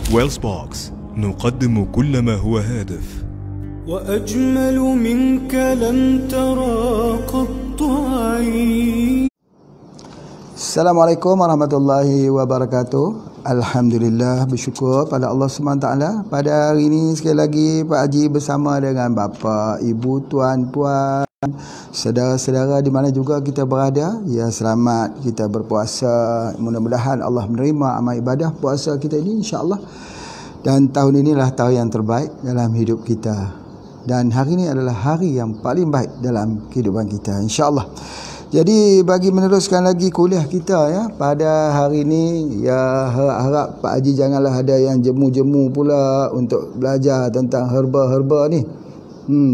ويلز نقدم كل ما هو هادف. وأجمل منك لم ترى قط عين. Assalamualaikum warahmatullahi wabarakatuh. Alhamdulillah, bersyukur pada Allah SWT. Pada hari ini sekali lagi Pak Haji bersama dengan bapa, ibu, tuan, puan, saudara-saudara di mana juga kita berada. Ya, selamat kita berpuasa. Mudah-mudahan Allah menerima amal ibadah puasa kita ini, insya-Allah. Dan tahun inilah tahun yang terbaik dalam hidup kita. Dan hari ini adalah hari yang paling baik dalam kehidupan kita, insya-Allah. Jadi bagi meneruskan lagi kuliah kita ya pada hari ini, ya harap Pak Haji janganlah ada yang jemu-jemu pula untuk belajar tentang herba-herba ni.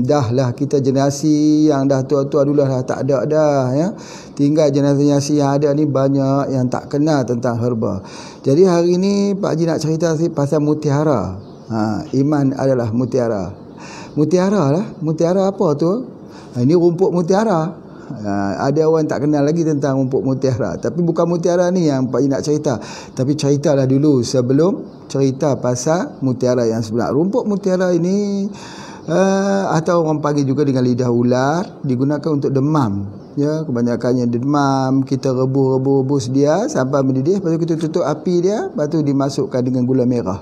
Dahlah kita generasi yang dah tua-tua dulu dah tak ada dah ya. Tinggal generasi yang ada ni banyak yang tak kenal tentang herba. Jadi hari ini Pak Haji nak cerita pasal mutiara. Iman adalah mutiara. Mutiara lah. Mutiara apa tu? Ini rumput mutiara. Ada orang tak kenal lagi tentang rumput mutiara. Tapi bukan mutiara ni yang Pak Haji nak cerita. Tapi ceritalah dulu sebelum cerita pasal mutiara yang sebenar. Rumput mutiara ini atau orang panggil juga dengan lidah ular, digunakan untuk demam. Ya, kebanyakannya demam, kita rebus dia sampai mendidih, lepas tu kita tutup api dia, lepas tu dimasukkan dengan gula merah.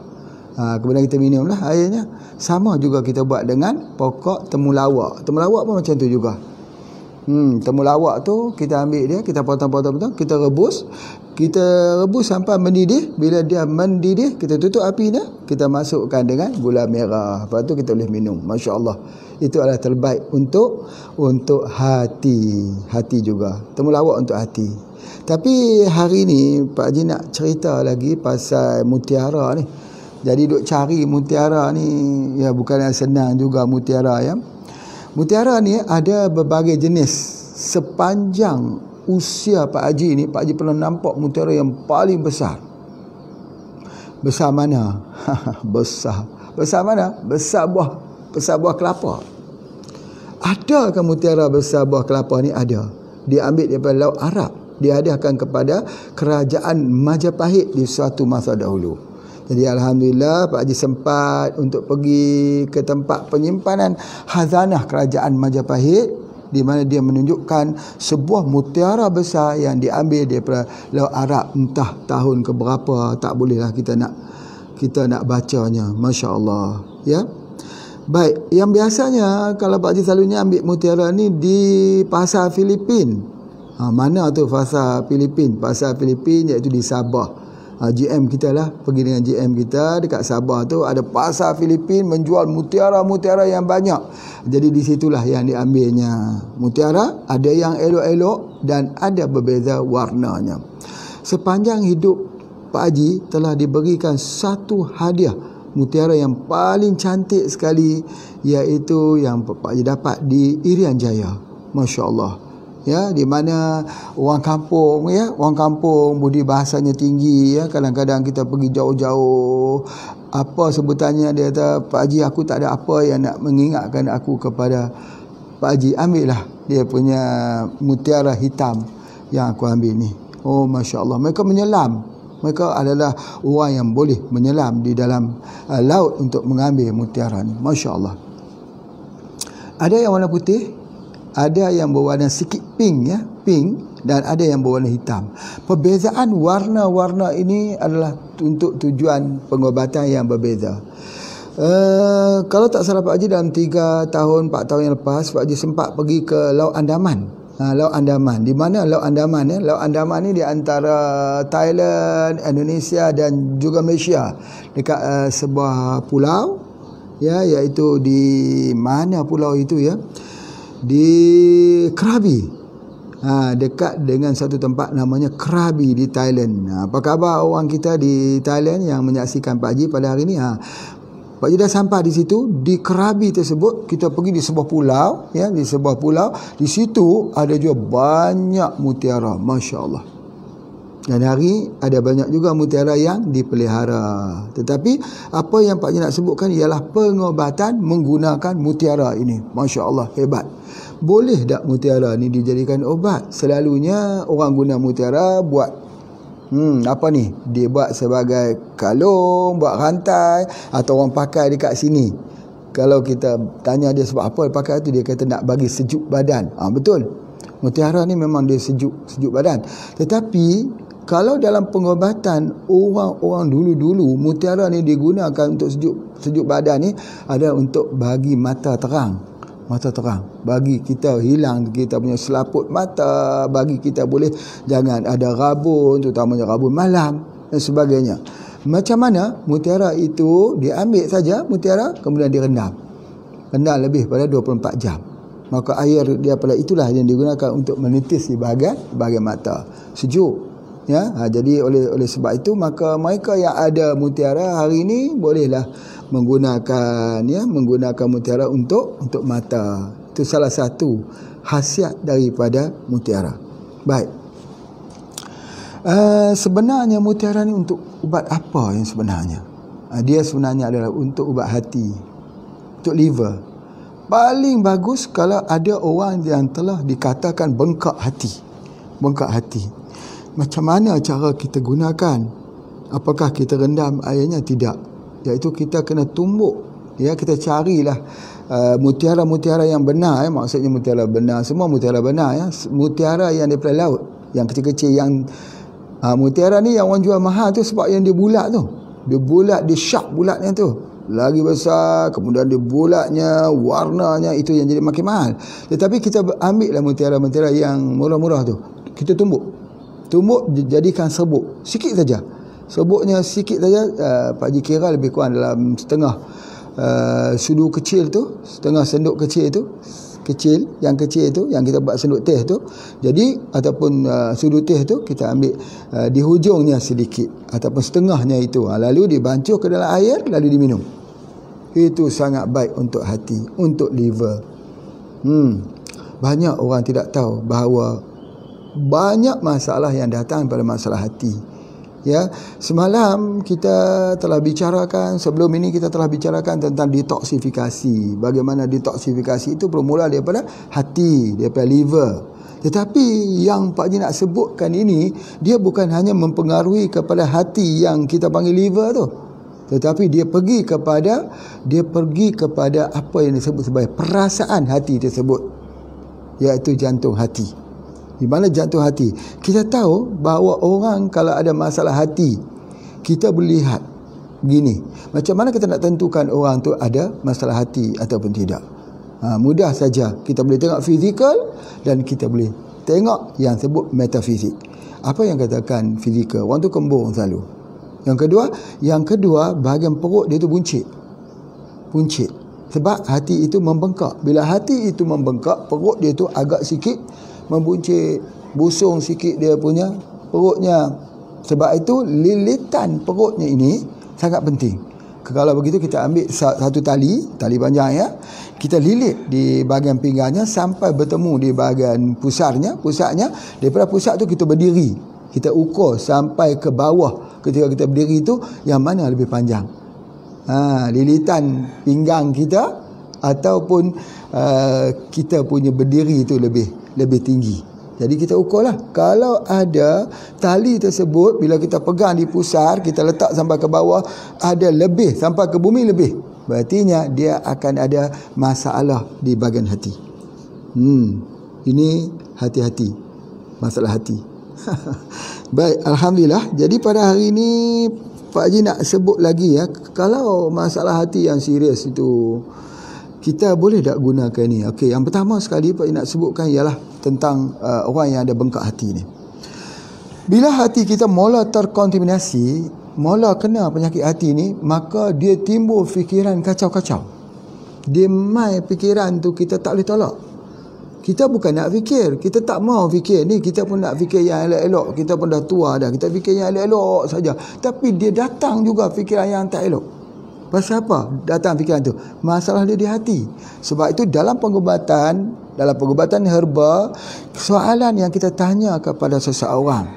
Kemudian kita minumlah airnya. Sama juga kita buat dengan pokok temulawak. Temulawak pun macam tu juga. Temulawak tu kita ambil dia, kita potong-potong, kita rebus sampai mendidih. Bila dia mendidih, kita tutup api dia, kita masukkan dengan gula merah, lepas tu kita boleh minum. Masya-Allah, itu adalah terbaik untuk hati juga. Temulawak untuk hati. Tapi hari ni Pak Haji nak cerita lagi pasal mutiara ni. Jadi duk cari mutiara ni ya bukan yang senang juga mutiara ya. Mutiara ni ada berbagai jenis. Sepanjang usia Pak Haji ni, Pak Haji pernah nampak mutiara yang paling besar. Besar mana? Besar mana? Besar buah kelapa. Adakah mutiara besar buah kelapa ni? Ada. Dia ambil daripada Laut Arab. Dihadiahkan kepada kerajaan Majapahit di suatu masa dahulu. Jadi Alhamdulillah Pak Haji sempat untuk pergi ke tempat penyimpanan khazanah kerajaan Majapahit, di mana dia menunjukkan sebuah mutiara besar yang diambil daripada Laut Arab. Entah tahun ke berapa, tak bolehlah kita nak bacanya. Masya-Allah ya. Baik, yang biasanya kalau Pak Haji selalunya ambil mutiara ni di pasar Filipin. Mana tu pasar Filipin? Pasar Filipin iaitu di Sabah. GM kita lah, pergi dengan GM kita dekat Sabah tu ada pasar Filipin menjual mutiara-mutiara yang banyak. Jadi di situlah yang diambilnya mutiara. Ada yang elok-elok dan ada berbeza warnanya. Sepanjang hidup Pak Haji telah diberikan satu hadiah mutiara yang paling cantik sekali, iaitu yang Pak Haji dapat di Irian Jaya. Masya-Allah. Ya, di mana orang kampung budi bahasanya tinggi ya. Kadang-kadang kita pergi jauh-jauh, apa sebutannya, dia kata, Pak Haji aku tak ada apa yang nak mengingatkan aku kepada Pak Haji, ambillah dia punya mutiara hitam yang aku ambil ni. Oh masya-Allah, mereka menyelam. Mereka adalah orang yang boleh menyelam di dalam laut untuk mengambil mutiara ni. Masya-Allah. Ada yang warna putih, ada yang berwarna sikit pink ya, pink, dan ada yang berwarna hitam. Perbezaan warna-warna ini adalah untuk tujuan pengobatan yang berbeza. Kalau tak salah Pak Haji dalam 3 tahun 4 tahun yang lepas, Pak Haji sempat pergi ke Laut Andaman. Laut Andaman. Di mana Laut Andaman ya? Laut Andaman ni di antara Thailand, Indonesia dan juga Malaysia. Dekat sebuah pulau ya, iaitu di mana pulau itu ya? Di Krabi. Dekat dengan satu tempat namanya Krabi di Thailand. Apa khabar orang kita di Thailand yang menyaksikan Pak Haji pada hari ini? Pak Haji dah sampai di situ, di Krabi tersebut. Kita pergi di sebuah pulau ya, di sebuah pulau. Di situ ada juga banyak mutiara, masya-Allah. Dan hari ada banyak juga mutiara yang dipelihara. Tetapi apa yang Pak Haji nak sebutkan ialah pengobatan menggunakan mutiara ini. Masya-Allah, hebat. Boleh tak mutiara ni dijadikan obat? Selalunya orang guna mutiara buat Apa ni? Dia buat sebagai kalung, buat rantai, atau orang pakai dekat sini. Kalau kita tanya dia sebab apa dia pakai tu, dia kata nak bagi sejuk badan. Betul. Mutiara ni memang dia sejuk badan. Tetapi kalau dalam pengobatan orang dulu-dulu, mutiara ni digunakan untuk sejuk badan ni adalah untuk bagi mata terang, bagi kita hilang kita punya selaput mata, bagi kita boleh jangan ada rabun, terutamanya rabun malam dan sebagainya. Macam mana mutiara itu diambil saja mutiara, kemudian direndam lebih pada 24 jam, maka air daripada itulah yang digunakan untuk menitis di bahagian mata, sejuk. Jadi oleh sebab itu maka mereka yang ada mutiara hari ini bolehlah menggunakan mutiara untuk mata. Itu salah satu khasiat daripada mutiara. Baik. Sebenarnya mutiara ni untuk ubat apa yang sebenarnya? Dia sebenarnya adalah untuk ubat hati, untuk liver. Paling bagus kalau ada orang yang telah dikatakan bengkak hati. Macam mana cara kita gunakan? Apakah kita rendam airnya? Tidak. Iaitu kita kena tumbuk. Kita carilah mutiara-mutiara yang benar. Maksudnya mutiara benar. Semua mutiara benar. Mutiara yang daripada laut, yang kecil-kecil, yang mutiara ni yang orang jual mahal tu sebab yang dia bulat tu. Dia bulat, dia sharp bulatnya tu. Lagi besar, kemudian dia bulatnya, warnanya, itu yang jadi makin mahal. Tetapi kita ambil lah mutiara-mutiara yang murah-murah tu. Kita tumbuk jadikan serbuk sikit saja. Serbuknya sikit saja. Pak Haji kira lebih kurang dalam setengah sudu kecil tu, setengah senduk kecil tu, yang kecil tu yang kita buat senduk teh tu. Jadi ataupun sudu teh tu kita ambil di hujungnya sedikit ataupun setengahnya itu, lalu dibancuh ke dalam air, lalu diminum. Itu sangat baik untuk hati, untuk liver. Banyak orang tidak tahu bahawa banyak masalah yang datang pada masalah hati. Semalam kita telah bicarakan, sebelum ini kita telah bicarakan tentang detoksifikasi. Bagaimana detoksifikasi itu bermula daripada hati, daripada liver. Tetapi yang Pak Haji nak sebutkan ini, dia bukan hanya mempengaruhi kepada hati yang kita panggil liver tu, tetapi dia pergi kepada apa yang disebut sebagai perasaan hati tersebut, iaitu jantung hati. Di mana jantung hati? Kita tahu bahawa orang kalau ada masalah hati, kita boleh lihat begini. Macam mana kita nak tentukan orang tu ada masalah hati ataupun tidak? Mudah saja. Kita boleh tengok fizikal dan kita boleh tengok yang sebut metafisik. Apa yang katakan fizikal? Orang tu kembung selalu. Yang kedua, bahagian perut dia tu buncit. Sebab hati itu membengkak. Bila hati itu membengkak, perut dia tu agak sikit membuncit, busung sikit dia punya perutnya. Sebab itu lilitan perutnya ini sangat penting. Kalau begitu kita ambil satu tali panjang, kita lilit di bahagian pinggangnya sampai bertemu di bahagian pusatnya. Daripada pusat tu kita berdiri, kita ukur sampai ke bawah. Ketika kita berdiri itu, yang mana lebih panjang? Lilitan pinggang kita ataupun kita punya berdiri itu lebih tinggi. Jadi kita ukurlah. Kalau ada tali tersebut, bila kita pegang di pusar, kita letak sampai ke bawah, ada lebih sampai ke bumi lebih, berartinya dia akan ada masalah di bahagian hati. Ini hati-hati, masalah hati. Baik, alhamdulillah. Jadi pada hari ini Pak Haji nak sebut lagi, kalau masalah hati yang serius itu, kita boleh tak gunakan ni? Okey, yang pertama sekali Pak Haji nak sebutkan ialah tentang orang yang ada bengkak hati ni. Bila hati kita mula terkontaminasi, mula kena penyakit hati ni, maka dia timbul fikiran kacau-kacau. Dia mai fikiran tu kita tak boleh tolak. Kita bukan nak fikir, kita tak mau fikir ni, kita pun nak fikir yang elok-elok. Kita pun dah tua dah, kita fikir yang elok-elok saja. Tapi dia datang juga fikiran yang tak elok. Pasal apa datang fikiran tu? Masalah dia di hati. Sebab itu dalam pengubatan herba, soalan yang kita tanya kepada seseorang,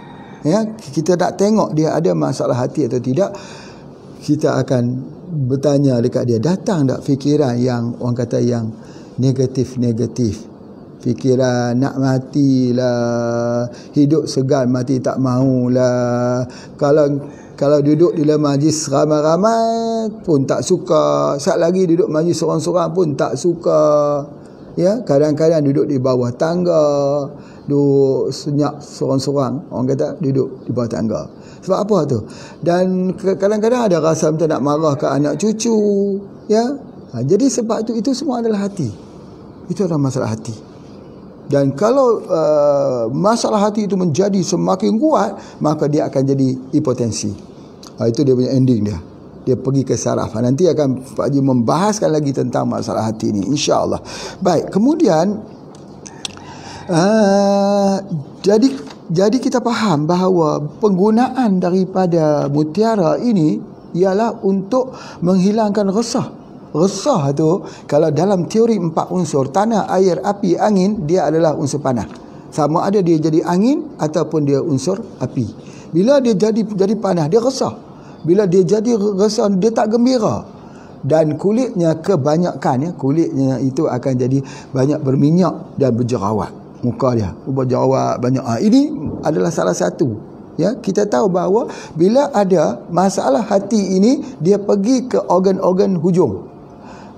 kita nak tengok dia ada masalah hati atau tidak, kita akan bertanya dekat dia, datang tak fikiran yang orang kata yang negatif-negatif? fikiran nak matilah, hidup segan mati tak maulah. Kalau duduk di dalam majlis ramai-ramai pun tak suka. Sat lagi duduk majlis seorang-seorang pun tak suka. Ya, kadang-kadang duduk di bawah tangga, duduk senyap seorang-seorang. Orang kata duduk di bawah tangga. Sebab apa tu? Dan kadang-kadang ada rasa macam nak marah ke anak cucu, ya. Jadi sebab itu semua adalah hati. Itu adalah masalah hati. Dan kalau masalah hati itu menjadi semakin kuat, maka dia akan jadi hipotensi. Itu dia punya ending dia. Dia pergi ke saraf. Nanti akan Pak Haji membahaskan lagi tentang masalah hati ini, insya-Allah. Baik, kemudian jadi kita faham bahawa penggunaan daripada mutiara ini ialah untuk menghilangkan resah. Resah tu kalau dalam teori 4 unsur, tanah, air, api, angin, dia adalah unsur panah. Sama ada dia jadi angin ataupun dia unsur api. Bila dia jadi panah, dia resah. Bila dia jadi resah, dia tak gembira. Dan kulitnya kebanyakan, ya, kulitnya itu akan jadi banyak berminyak dan berjerawat. Muka dia berjerawat banyak. Ini adalah salah satu. Ya, kita tahu bahawa bila ada masalah hati ini, dia pergi ke organ-organ hujung.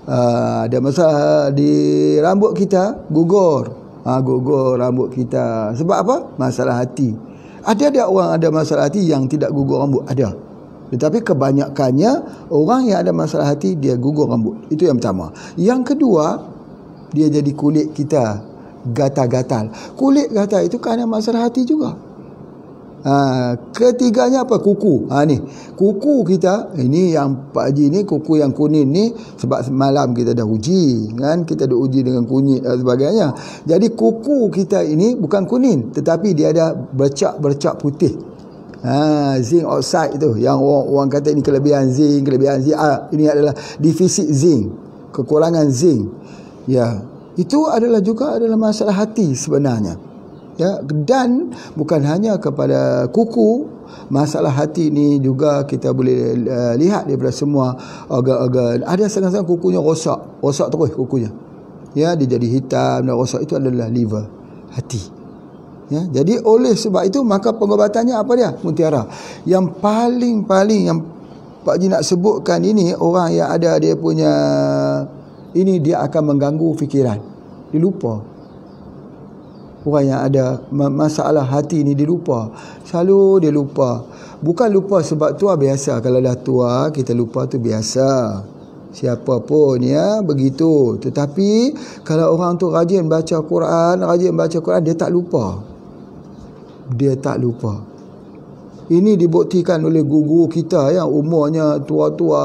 Ada masalah di rambut kita, gugur. Gugur rambut kita. Sebab apa? Masalah hati. Ada orang ada masalah hati yang tidak gugur rambut? Ada. Tetapi kebanyakannya orang yang ada masalah hati, dia gugur rambut. Itu yang pertama. Yang kedua, dia jadi kulit kita gatal-gatal. Kulit gatal itu kerana masalah hati juga. Ketiganya apa? Kuku. Ni kuku kita, ini yang Pak Haji ni, kuku yang kuning ni, sebab semalam kita dah uji kan, kita dah uji dengan kunyit dan sebagainya. Jadi kuku kita ini bukan kuning, tetapi dia ada bercak putih. Zinc oxide tu yang orang kata ini kelebihan zinc. Ini adalah defisit zinc, kekurangan zinc. Ya, itu adalah masalah hati sebenarnya. Ya, dan bukan hanya kepada kuku, masalah hati ni juga kita boleh lihat daripada semua organ-organ. Ada setengah-setengah kukunya rosak terus kukunya. Ya, dia jadi hitam dan rosak. Itu adalah liver, hati. Ya, jadi oleh sebab itu maka pengobatannya apa dia? Mutiara. Yang paling yang Pak Haji nak sebutkan ini, orang yang ada dia punya ini, dia akan mengganggu fikiran. Dia lupa. Orang yang ada masalah hati ni dia lupa. Selalu dia lupa. Bukan lupa sebab tua, biasa. Kalau dah tua kita lupa tu biasa. Siapa pun ya begitu. Tetapi kalau orang tu rajin baca Quran, dia tak lupa. Dia tak lupa. Ini dibuktikan oleh guru kita yang umurnya tua-tua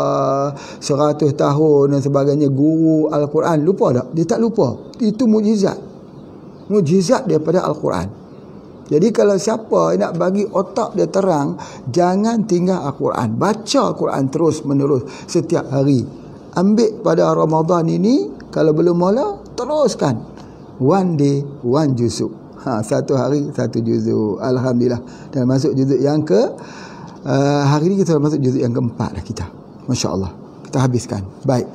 100 tahun dan sebagainya, guru Al-Quran. Lupa tak? Dia tak lupa. Itu mukjizat daripada Al-Quran. Jadi kalau siapa nak bagi otak dia terang, jangan tinggal Al-Quran. Baca Al-Quran terus menerus setiap hari. Ambil pada Ramadan ini, kalau belum mula, teruskan. One day, one juzuk. Satu hari, satu juzuk. Alhamdulillah. Dan masuk juzuk yang hari ini kita masuk juzuk yang keempat dah kita. Masya Allah. Kita habiskan. Baik.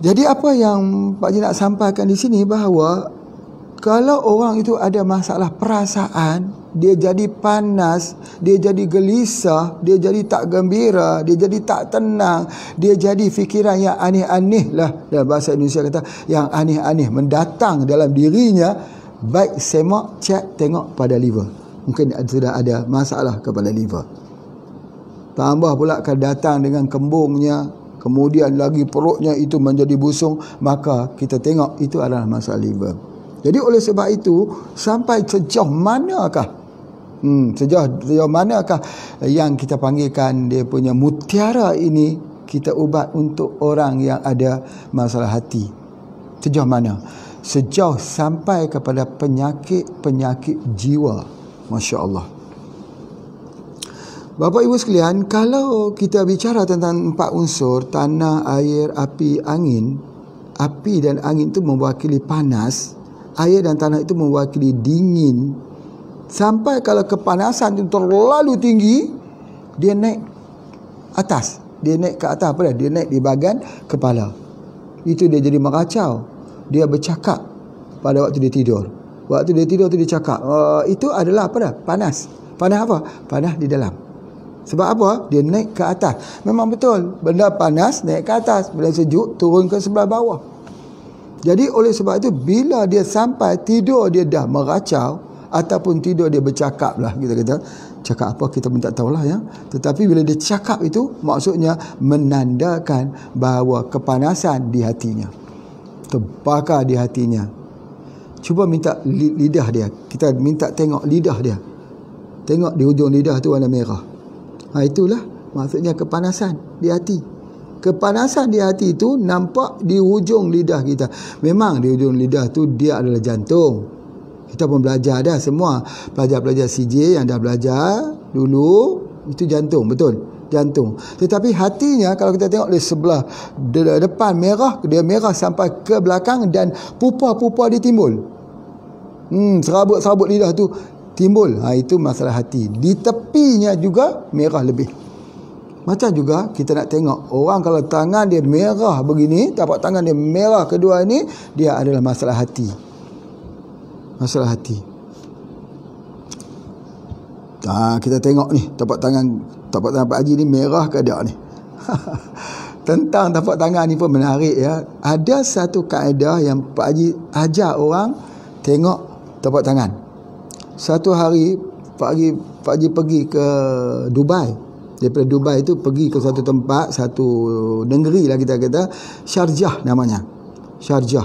Jadi apa yang Pak Haji nak sampaikan di sini, bahawa kalau orang itu ada masalah perasaan, dia jadi panas, dia jadi gelisah, dia jadi tak gembira, dia jadi tak tenang, dia jadi fikiran yang aneh-aneh lah. Dalam bahasa Indonesia kata yang aneh-aneh mendatang dalam dirinya. Baik semak, tengok pada liver. Mungkin sudah ada masalah kepada liver. Tambah pula akan datang dengan kembungnya, kemudian lagi perutnya itu menjadi busung, maka kita tengok itu adalah masalah liver. Jadi oleh sebab itu, sampai sejauh manakah yang kita panggilkan dia punya mutiara ini, kita ubat untuk orang yang ada masalah hati. Sejauh mana? Sejauh sampai kepada penyakit jiwa. Masya Allah. Bapak Ibu sekalian, kalau kita bicara tentang 4 unsur, tanah, air, api, angin. Api dan angin itu mewakili panas, air dan tanah itu mewakili dingin. Sampai kalau kepanasan itu terlalu tinggi, dia naik atas. Dia naik ke atas apa dia? Dia naik di bahagian kepala. Itu dia jadi meracau. Dia bercakap. pada waktu dia tidur. Waktu dia tidur tu dia cakap, itu adalah apa dah? Panas. Panas apa? Panas di dalam. Sebab apa? Dia naik ke atas. Memang betul, benda panas naik ke atas, benda sejuk turun ke sebelah bawah. Jadi oleh sebab itu, bila dia sampai tidur dia dah meracau, ataupun tidur dia bercakap lah, kita kata cakap apa kita pun tak tahulah ya. Tetapi bila dia cakap itu, maksudnya menandakan bahawa kepanasan di hatinya, terbakar di hatinya. Cuba minta lidah dia, kita minta tengok lidah dia. Tengok di hujung lidah tu warna merah. Itulah maksudnya kepanasan di hati. Kepanasan di hati itu nampak di hujung lidah kita. Memang di hujung lidah tu dia adalah jantung. Kita pun belajar dah semua. Pelajar-pelajar CJ yang dah belajar dulu, itu jantung, betul? Jantung. Tetapi hatinya, kalau kita tengok di sebelah depan merah, dia merah sampai ke belakang dan pupa-pupa dia timbul. Serabut-serabut lidah tu timbul. Itu masalah hati. Di tepinya juga merah lebih. Macam juga kita nak tengok orang kalau tangan dia merah begini, tapak tangan dia merah kedua ini, dia adalah masalah hati. Masalah hati. Kita tengok ni tapak tangan Pak Haji ni merah ke tak ni? Tentang tapak tangan ni pun menarik ya. Ada satu kaedah yang Pak Haji ajar orang tengok tapak tangan. Satu hari Pak Haji pergi ke Dubai. Daripada Dubai itu pergi ke satu tempat, satu negeri lah kita kata, Sharjah namanya. Sharjah.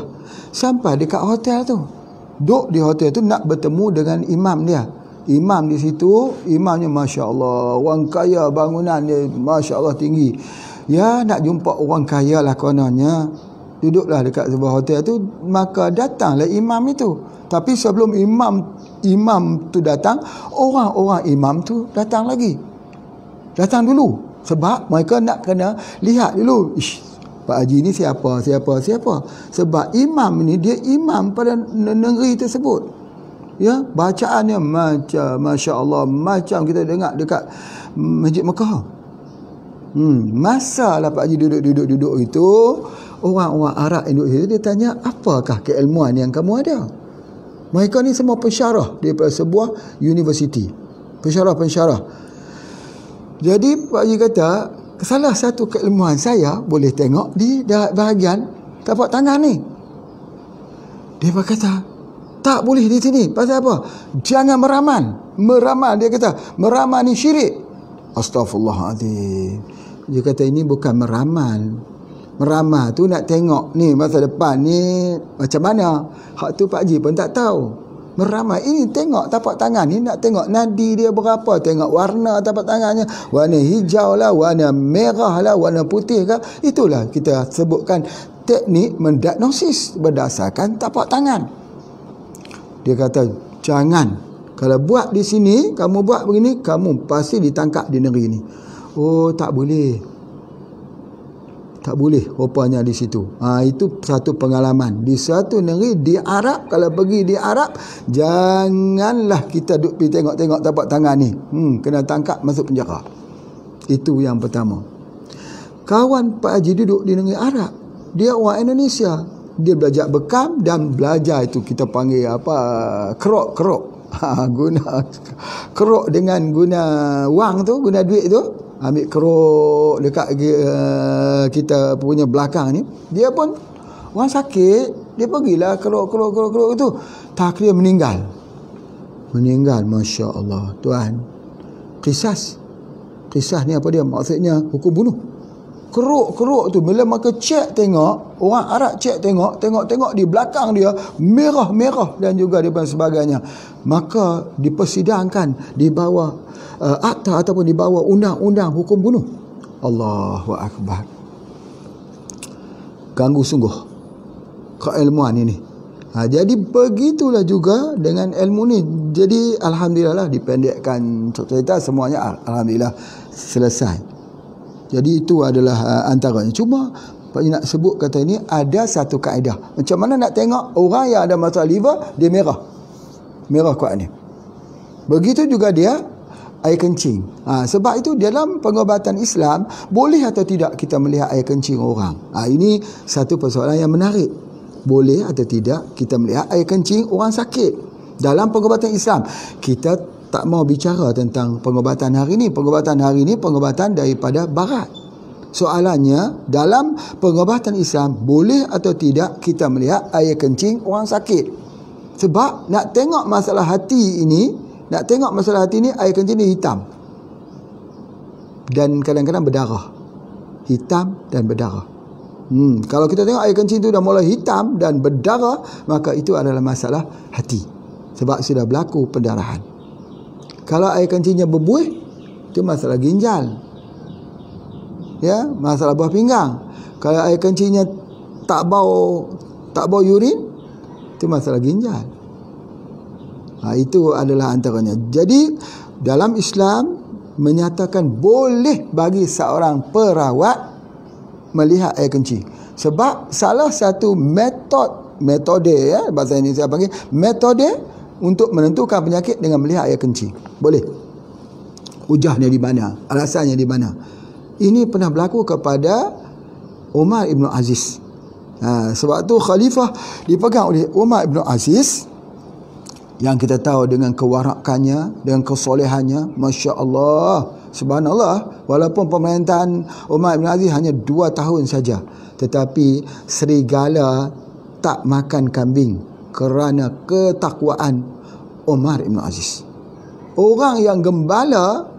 Sampai dekat hotel tu. Duduk di hotel tu nak bertemu dengan imam dia. Imam di situ, imamnya Masya Allah, orang kaya, bangunan dia Masya Allah tinggi. Ya, nak jumpa orang kaya lah kononnya. Duduklah dekat sebuah hotel tu, maka datanglah imam itu. Tapi sebelum imam tu datang, orang-orang imam tu datang lagi. Datang dulu. Sebab mereka nak kena lihat dulu. Pak Haji ni siapa? Sebab imam ni, dia imam pada negeri tersebut. Ya, bacaannya macam Masya Allah, macam kita dengar dekat Masjid Mekah. Masalah Pak Haji duduk itu, orang-orang Arab yang duduk itu, dia tanya, apakah keilmuan yang kamu ada? Mereka ni semua pensyarah daripada sebuah universiti. Pensyarah. Jadi Pak Haji kata, salah satu keilmuan saya boleh tengok di bahagian tapak tangan ni. Dia berkata, tak boleh di sini. Pasal apa? Jangan meramal. Dia kata, meramal ni syirik. Astaghfirullahaladzim. Dia kata, ini bukan meramal. Meramal tu nak tengok ni masa depan ni macam mana. Hak tu Pak Haji pun tak tahu. Meramal ini tengok tapak tangan ni, nak tengok nadi dia berapa, tengok warna tapak tangannya, warna hijau lah, warna merah lah, warna putih lah. Itulah kita sebutkan teknik mendiagnosis berdasarkan tapak tangan. Dia kata, jangan, kalau buat di sini, kamu buat begini, kamu pasti ditangkap di negeri ni. Oh, tak boleh rupanya di situ. Itu satu pengalaman di satu negeri di Arab. Kalau pergi di Arab, janganlah kita duduk pergi tengok-tengok tapak tangan ni, kena tangkap masuk penjara. Itu yang pertama. Kawan Pak Haji duduk di negeri Arab, dia orang Indonesia, dia belajar bekam dan belajar itu kita panggil apa, kerok guna kerok dengan guna wang tu, guna duit tu. Ambil keruk dekat kita punya belakang ni. Dia pun orang sakit, dia pergilah keruk itu. Tak, dia meninggal. Masya Allah. Tuan, Qisas ni apa dia? Maksudnya hukum bunuh. Keruk tu bila mereka cek tengok, orang Arab cek tengok di belakang dia merah dan juga di sebagainya, maka dipersidangkan di bawah akta ataupun di bawah undang-undang hukum bunuh. Allahu Akbar. Ganggu sungguh keilmuan ini. Jadi begitulah juga dengan ilmu ni. Jadi alhamdulillah dipendekkan cerita, semuanya alhamdulillah selesai. Jadi itu adalah antaranya. Cuma Pak Haji nak sebut kata ini ada satu kaedah. Macam mana nak tengok orang yang ada masalah liver, dia merah kuat ni. Begitu juga dia air kencing. Sebab itu dalam pengobatan Islam, boleh atau tidak kita melihat air kencing orang? Ini satu persoalan yang menarik. boleh atau tidak kita melihat air kencing orang sakit. Dalam pengobatan Islam, kita tak mau bicara tentang pengobatan hari ini. Pengobatan hari ini pengobatan daripada barat. Soalannya, dalam pengobatan Islam, boleh atau tidak kita melihat air kencing orang sakit? Sebab nak tengok masalah hati ini, air kencing ni hitam. Dan kadang-kadang berdarah. Hitam dan berdarah. Kalau kita tengok air kencing tu dah mulai hitam dan berdarah, maka itu adalah masalah hati. Sebab sudah berlaku pendarahan. Kalau air kencingnya berbuih, itu masalah ginjal. Ya, masalah buah pinggang. Kalau air kencingnya tak bau urin, itu masalah ginjal. Itu adalah antaranya. Jadi dalam Islam menyatakan boleh bagi seorang perawat melihat air kencing. Sebab salah satu metode ya, bahasa Indonesia panggil metode untuk menentukan penyakit dengan melihat air kencing. Boleh. Hujahnya di mana? Alasannya di mana? Ini pernah berlaku kepada Umar Ibn Aziz. Sebab tu khalifah dipegang oleh Umar Ibn Aziz, yang kita tahu dengan kewarakannya, dengan kesolehannya, Masya Allah, subhanallah, walaupun pemerintahan Umar Ibn Aziz hanya 2 tahun saja, tetapi serigala tak makan kambing kerana ketakwaan Umar Ibn Aziz. Orang yang gembala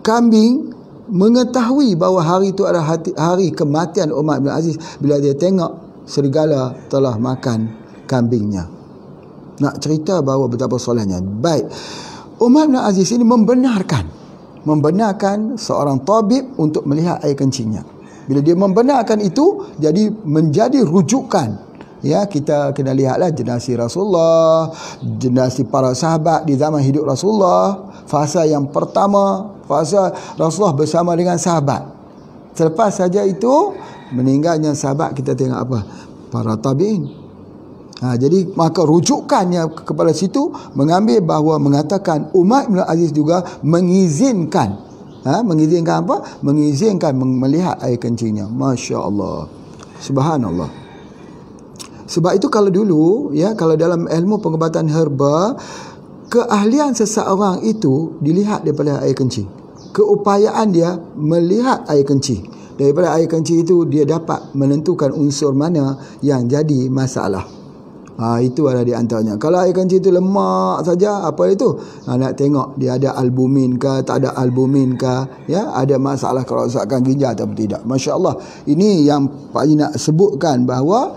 kambing mengetahui bahawa hari itu adalah hari kematian Umar Ibn Aziz bila dia tengok serigala telah makan kambingnya. Nak cerita bahawa betapa solehnya. Baik, Umar bin Aziz ini membenarkan seorang tabib untuk melihat air kencingnya. Bila dia membenarkan itu, jadi menjadi rujukan. Ya, kita kena lihatlah generasi Rasulullah, generasi para sahabat di zaman hidup Rasulullah, fasa yang pertama, fasa Rasulullah bersama dengan sahabat. Selepas saja itu, meninggalnya sahabat, kita tengok apa? Para tabi'in. Jadi maka rujukannya kepada situ mengambil bahawa mengatakan Umar bin Aziz juga mengizinkan mengizinkan apa? Mengizinkan melihat air kencingnya. Masya Allah, subhanallah. Sebab itu kalau dulu ya, kalau dalam ilmu pengobatan herba, keahlian seseorang itu dilihat daripada air kencing. Keupayaan dia melihat air kencing. Daripada air kencing itu dia dapat menentukan unsur mana yang jadi masalah. Itu ada di antaranya. Kalau air kencing itu lemak saja, apa itu? Nak tengok dia ada albumin ke, tak ada albumin ke, ya, ada masalah kerosakan ginjal atau tidak. Masya Allah. Ini yang Pak Haji nak sebutkan bahawa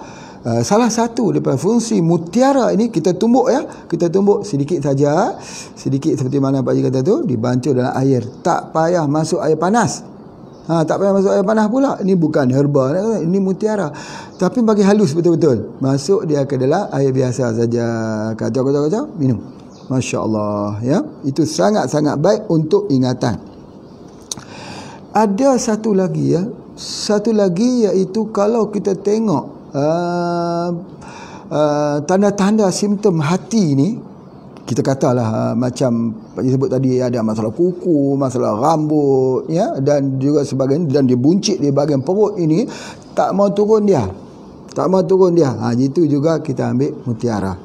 salah satu daripada fungsi mutiara ini kita tumbuk ya, kita tumbuk sedikit saja, sedikit seperti mana Pak Haji kata tu, dibancuh dalam air, tak payah masuk air panas. Tak payah masuk air panas pula. Ini bukan herba, ini mutiara. Tapi bagi halus betul-betul. Masuk dia ke dalam air biasa saja. Kacau, minum. Masya Allah. Ya, itu sangat-sangat baik untuk ingatan. Ada satu lagi ya. Satu lagi iaitu kalau kita tengok tanda-tanda simptom hati ni, kita katalah macam Pak Haji sebut tadi, ada masalah kuku, masalah rambut ya, dan juga sebagainya, dan dia buncit di bahagian perut ini, tak mau turun dia. Itu juga kita ambil mutiara.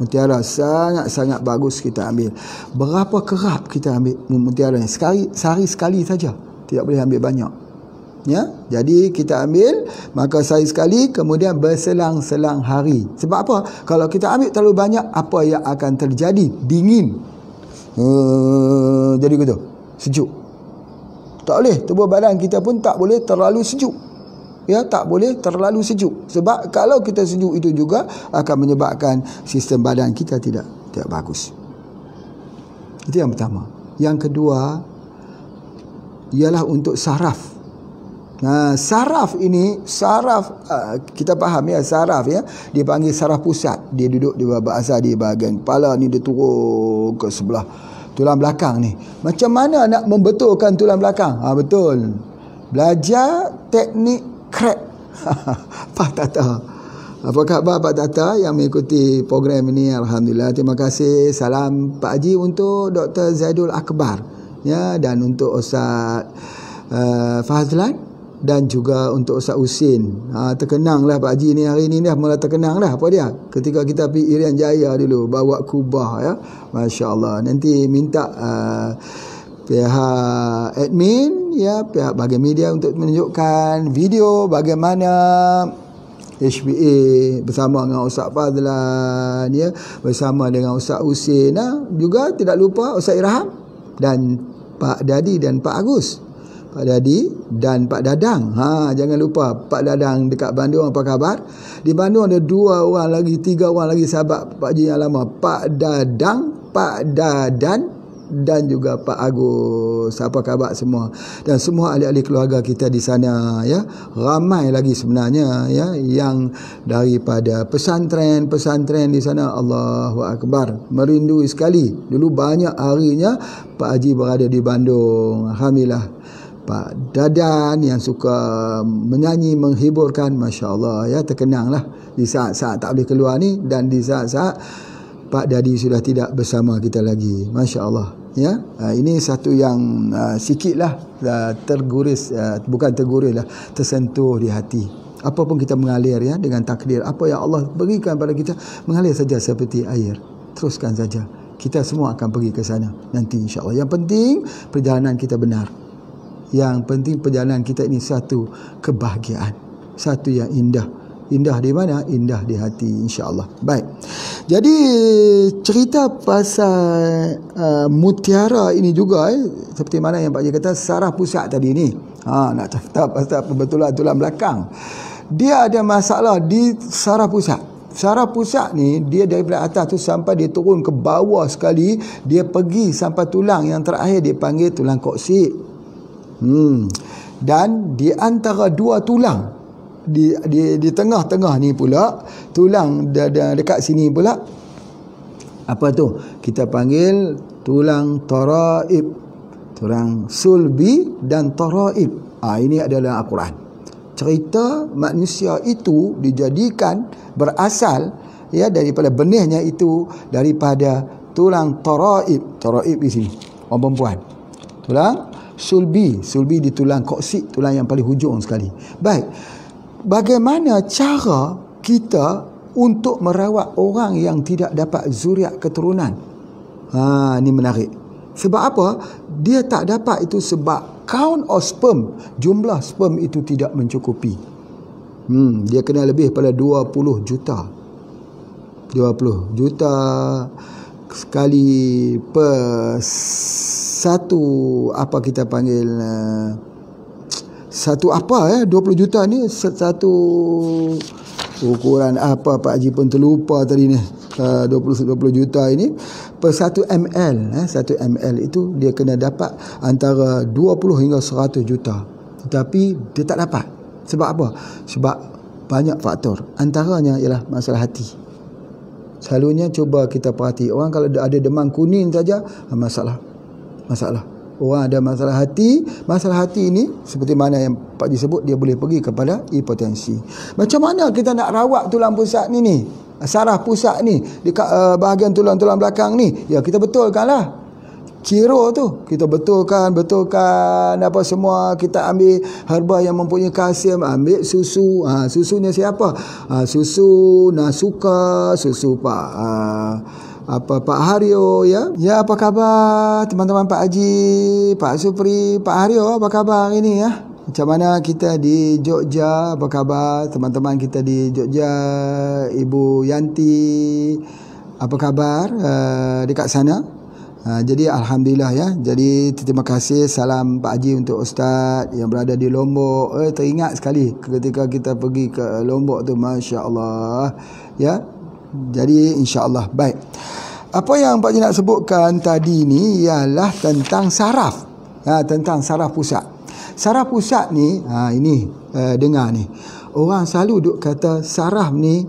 Mutiara sangat-sangat bagus kita ambil. Berapa kerap kita ambil mutiara ni? Sehari sekali saja, tidak boleh ambil banyak. Ya, jadi kita ambil, maka sehari sekali, kemudian berselang-selang hari. Sebab apa? Kalau kita ambil terlalu banyak, apa yang akan terjadi? Dingin. Jadi gitu, sejuk. Tak boleh, tubuh badan kita pun tak boleh terlalu sejuk. Ya, tak boleh terlalu sejuk. Sebab kalau kita sejuk itu juga akan menyebabkan sistem badan kita tidak bagus. Itu yang pertama. Yang kedua ialah untuk saraf. Saraf ini, kita faham ya, saraf ya, dia panggil saraf pusat. Dia duduk di bahasa di bahagian kepala ni, dia turun ke sebelah tulang belakang ni. Macam mana nak membetulkan tulang belakang? Betul, belajar teknik crack. Pak Tata, apa khabar Pak Tata yang mengikuti program ini? Alhamdulillah, terima kasih. Salam Pak Haji untuk Dr. Zaidul Akbar ya, dan untuk Ustaz Fazlan dan juga untuk Ustaz Husin. Terkenang lah Pak Haji ni hari ni dah mula terkenang dah. Apa dia? Ketika kita pergi Irian Jaya dulu, bawa kubah ya. Masya Allah. Nanti minta pihak admin ya, pihak bahagian media untuk menunjukkan video bagaimana HBA bersama dengan Ustaz Fadlan ya, bersama dengan Ustaz Husin juga tidak lupa Ustaz Irham dan Pak Dadi dan Pak Agus. Pak Dadi dan Pak Dadang. Jangan lupa Pak Dadang dekat Bandung, apa khabar? Di Bandung ada 2 orang lagi, 3 orang lagi sahabat Pak Haji yang lama. Pak Dadang, Pak Dadan dan juga Pak Agus. Apa khabar semua? Dan semua ahli-ahli keluarga kita di sana ya. Ramai lagi sebenarnya ya yang daripada pesantren di sana. Allahu Akbar. Merindui sekali. Dulu banyak harinya Pak Haji berada di Bandung. Alhamdulillah. Pak Dadan yang suka menyanyi, menghiburkan, Masya Allah ya, terkenanglah di saat-saat tak boleh keluar ni, dan di saat-saat Pak Dadi sudah tidak bersama kita lagi. Masya Allah ya. Ini satu yang sikitlah terguris, bukan terguris lah, tersentuh di hati. Apa pun kita mengalir ya dengan takdir, apa yang Allah berikan pada kita mengalir saja seperti air. Teruskan saja. Kita semua akan pergi ke sana nanti insya-Allah. Yang penting perjalanan kita benar. Yang penting perjalanan kita ini satu kebahagiaan, satu yang indah. Indah di mana? Indah di hati, insya-Allah. Baik. Jadi cerita pasal mutiara ini juga seperti mana yang Pak Haji kata, saraf pusat tadi ni. Nak cerita pasal pembetulan tulang belakang. Dia ada masalah di saraf pusat. Saraf pusat ni dia daripada atas tu sampai dia turun ke bawah sekali, dia pergi sampai tulang yang terakhir dia panggil tulang koksik. Dan di antara 2 tulang di tengah-tengah ni pula, tulang dekat sini pula, apa tu? Kita panggil tulang taraib, tulang sulbi dan taraib. Ini adalah Al-Quran. Cerita manusia itu dijadikan berasal ya daripada benihnya itu daripada tulang taraib. Taraib di sini orang perempuan. Tulang sulbi di tulang koksik, tulang yang paling hujung sekali. Baik. Bagaimana cara kita untuk merawat orang yang tidak dapat zuriat keturunan? Ini menarik. Sebab apa? Dia tak dapat itu sebab count of sperm, jumlah sperm itu tidak mencukupi. Dia kena lebih pada 20 juta. 20 juta sekali per satu, apa kita panggil, satu apa 20 juta ni satu ukuran apa Pak Haji pun terlupa tadi ni. 20 juta ini per 1 ml 1 ml itu dia kena dapat antara 20 hingga 100 juta. Tetapi dia tak dapat. Sebab apa? Sebab banyak faktor. Antaranya ialah masalah hati. Selalunya cuba kita perhati, orang kalau ada demam kuning saja masalah. Orang ada masalah hati ini seperti mana yang Pak Haji sebut, dia boleh pergi kepada hipertensi. Macam mana kita nak rawat tulang pusat ni saraf pusat ni dekat bahagian tulang-tulang belakang ni? Ya, kita betulkanlah kira tu, kita betulkan apa semua. Kita ambil herba yang mempunyai kalsium, ambil susu. Susunya siapa? Susu Nasuka, susu Pak Haryo ya. Ya, apa khabar teman-teman Pak Haji, Pak Supri, Pak Haryo, apa khabar hari ni ya? Macam mana kita di Jogja? Apa khabar teman-teman kita di Jogja? Ibu Yanti, apa khabar dekat sana? Jadi alhamdulillah ya. Jadi terima kasih, salam Pak Haji untuk Ustaz yang berada di Lombok. Teringat sekali ketika kita pergi ke Lombok tu, masya-Allah ya. Jadi insya-Allah. Baik. Apa yang Pak Haji nak sebutkan tadi ni ialah tentang saraf. Tentang saraf pusat. Saraf pusat ni, ini dengar ni. Orang selalu duk kata saraf ni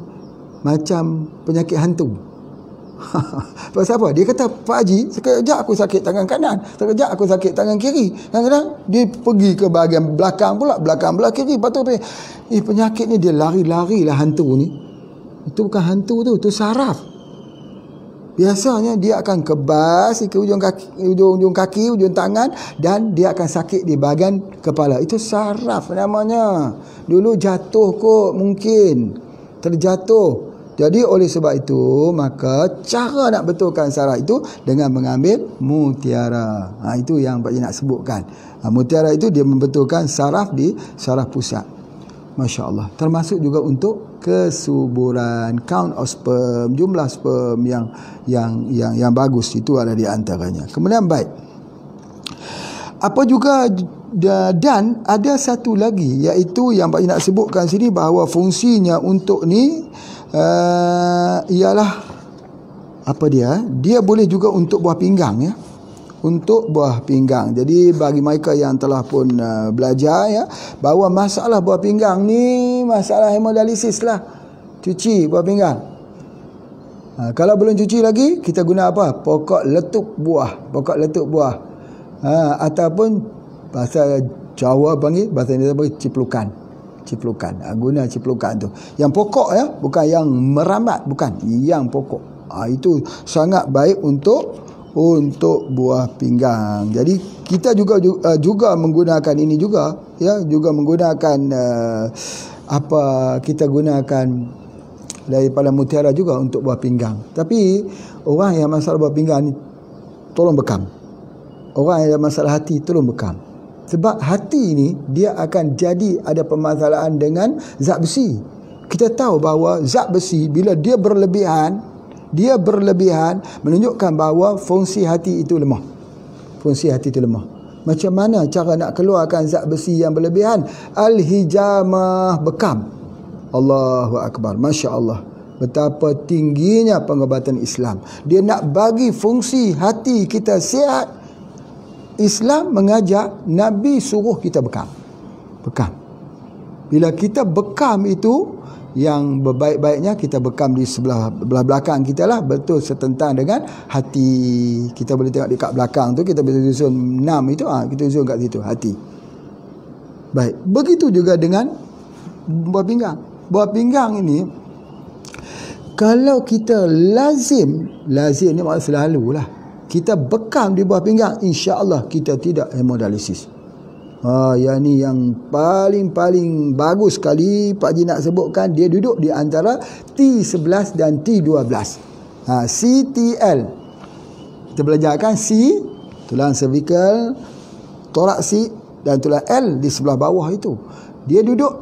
macam penyakit hantu. Pasal apa? Dia kata, Pak Haji, sekejap aku sakit tangan kanan, sekejap aku sakit tangan kiri. Kadang-kadang dia pergi ke bahagian belakang pula, belakang belah kiri. Lepas tu penyakit ni dia lari-lari lah hantu ni. Itu bukan hantu tu, itu saraf. Biasanya dia akan kebas ke ujung kaki, ujung tangan, dan dia akan sakit di bahagian kepala. Itu saraf namanya. Dulu jatuh kot, mungkin terjatuh. Jadi oleh sebab itu, maka cara nak betulkan saraf itu dengan mengambil mutiara. Itu yang Pak Haji nak sebutkan. Mutiara itu dia membetulkan saraf di saraf pusat. Masya Allah. Termasuk juga untuk kesuburan, count of sperm, jumlah sperm yang bagus, itu ada di antaranya. Kemudian baik. Apa juga, dan ada satu lagi, iaitu yang Pak Haji nak sebutkan sini, bahawa fungsinya untuk ni ialah apa dia boleh juga untuk buah pinggang, ya. Untuk buah pinggang. Jadi bagi mereka yang telah pun belajar, ya, bahawa masalah buah pinggang ni masalah hemodialisis lah. Cuci buah pinggang. Kalau belum cuci lagi, kita guna apa? Pokok letup buah. Ataupun bahasa Jawa panggil, bahasa Indonesia panggil ciplukan. Guna ciplukan tu. Yang pokok, ya, bukan yang merambat, bukan. Yang pokok. Itu sangat baik untuk buah pinggang. Jadi kita juga menggunakan ini juga, ya, juga menggunakan kita gunakan daripada mutiara juga untuk buah pinggang. Tapi orang yang masalah buah pinggang ni tolong bekam. Orang yang masalah hati tolong bekam. Sebab hati ni dia akan jadi ada permasalahan dengan zat besi. Kita tahu bahawa zat besi bila dia berlebihan menunjukkan bahawa fungsi hati itu lemah. Macam mana cara nak keluarkan zat besi yang berlebihan? Al-hijamah, bekam. Allahu Akbar. Masya Allah. Betapa tingginya pengobatan Islam. Dia nak bagi fungsi hati kita sihat. Islam mengajak, Nabi suruh kita bekam. Bila kita bekam itu, yang berbaik-baiknya kita bekam di sebelah belakang kita lah, betul setentang dengan hati. Kita boleh tengok dekat belakang tu, kita boleh susun 6 itu, kita susun kat situ, hati. Baik, begitu juga dengan buah pinggang. Buah pinggang ini, kalau kita lazim ni maksud selalu lah, kita bekam di buah pinggang, insya-Allah kita tidak hemodialisis. Yang ni yang paling bagus sekali Pak Haji nak sebutkan. Dia duduk di antara T11 dan T12. CTL kita belajarkan. C tulang cervical, thoracic, dan tulang L di sebelah bawah itu. Dia duduk,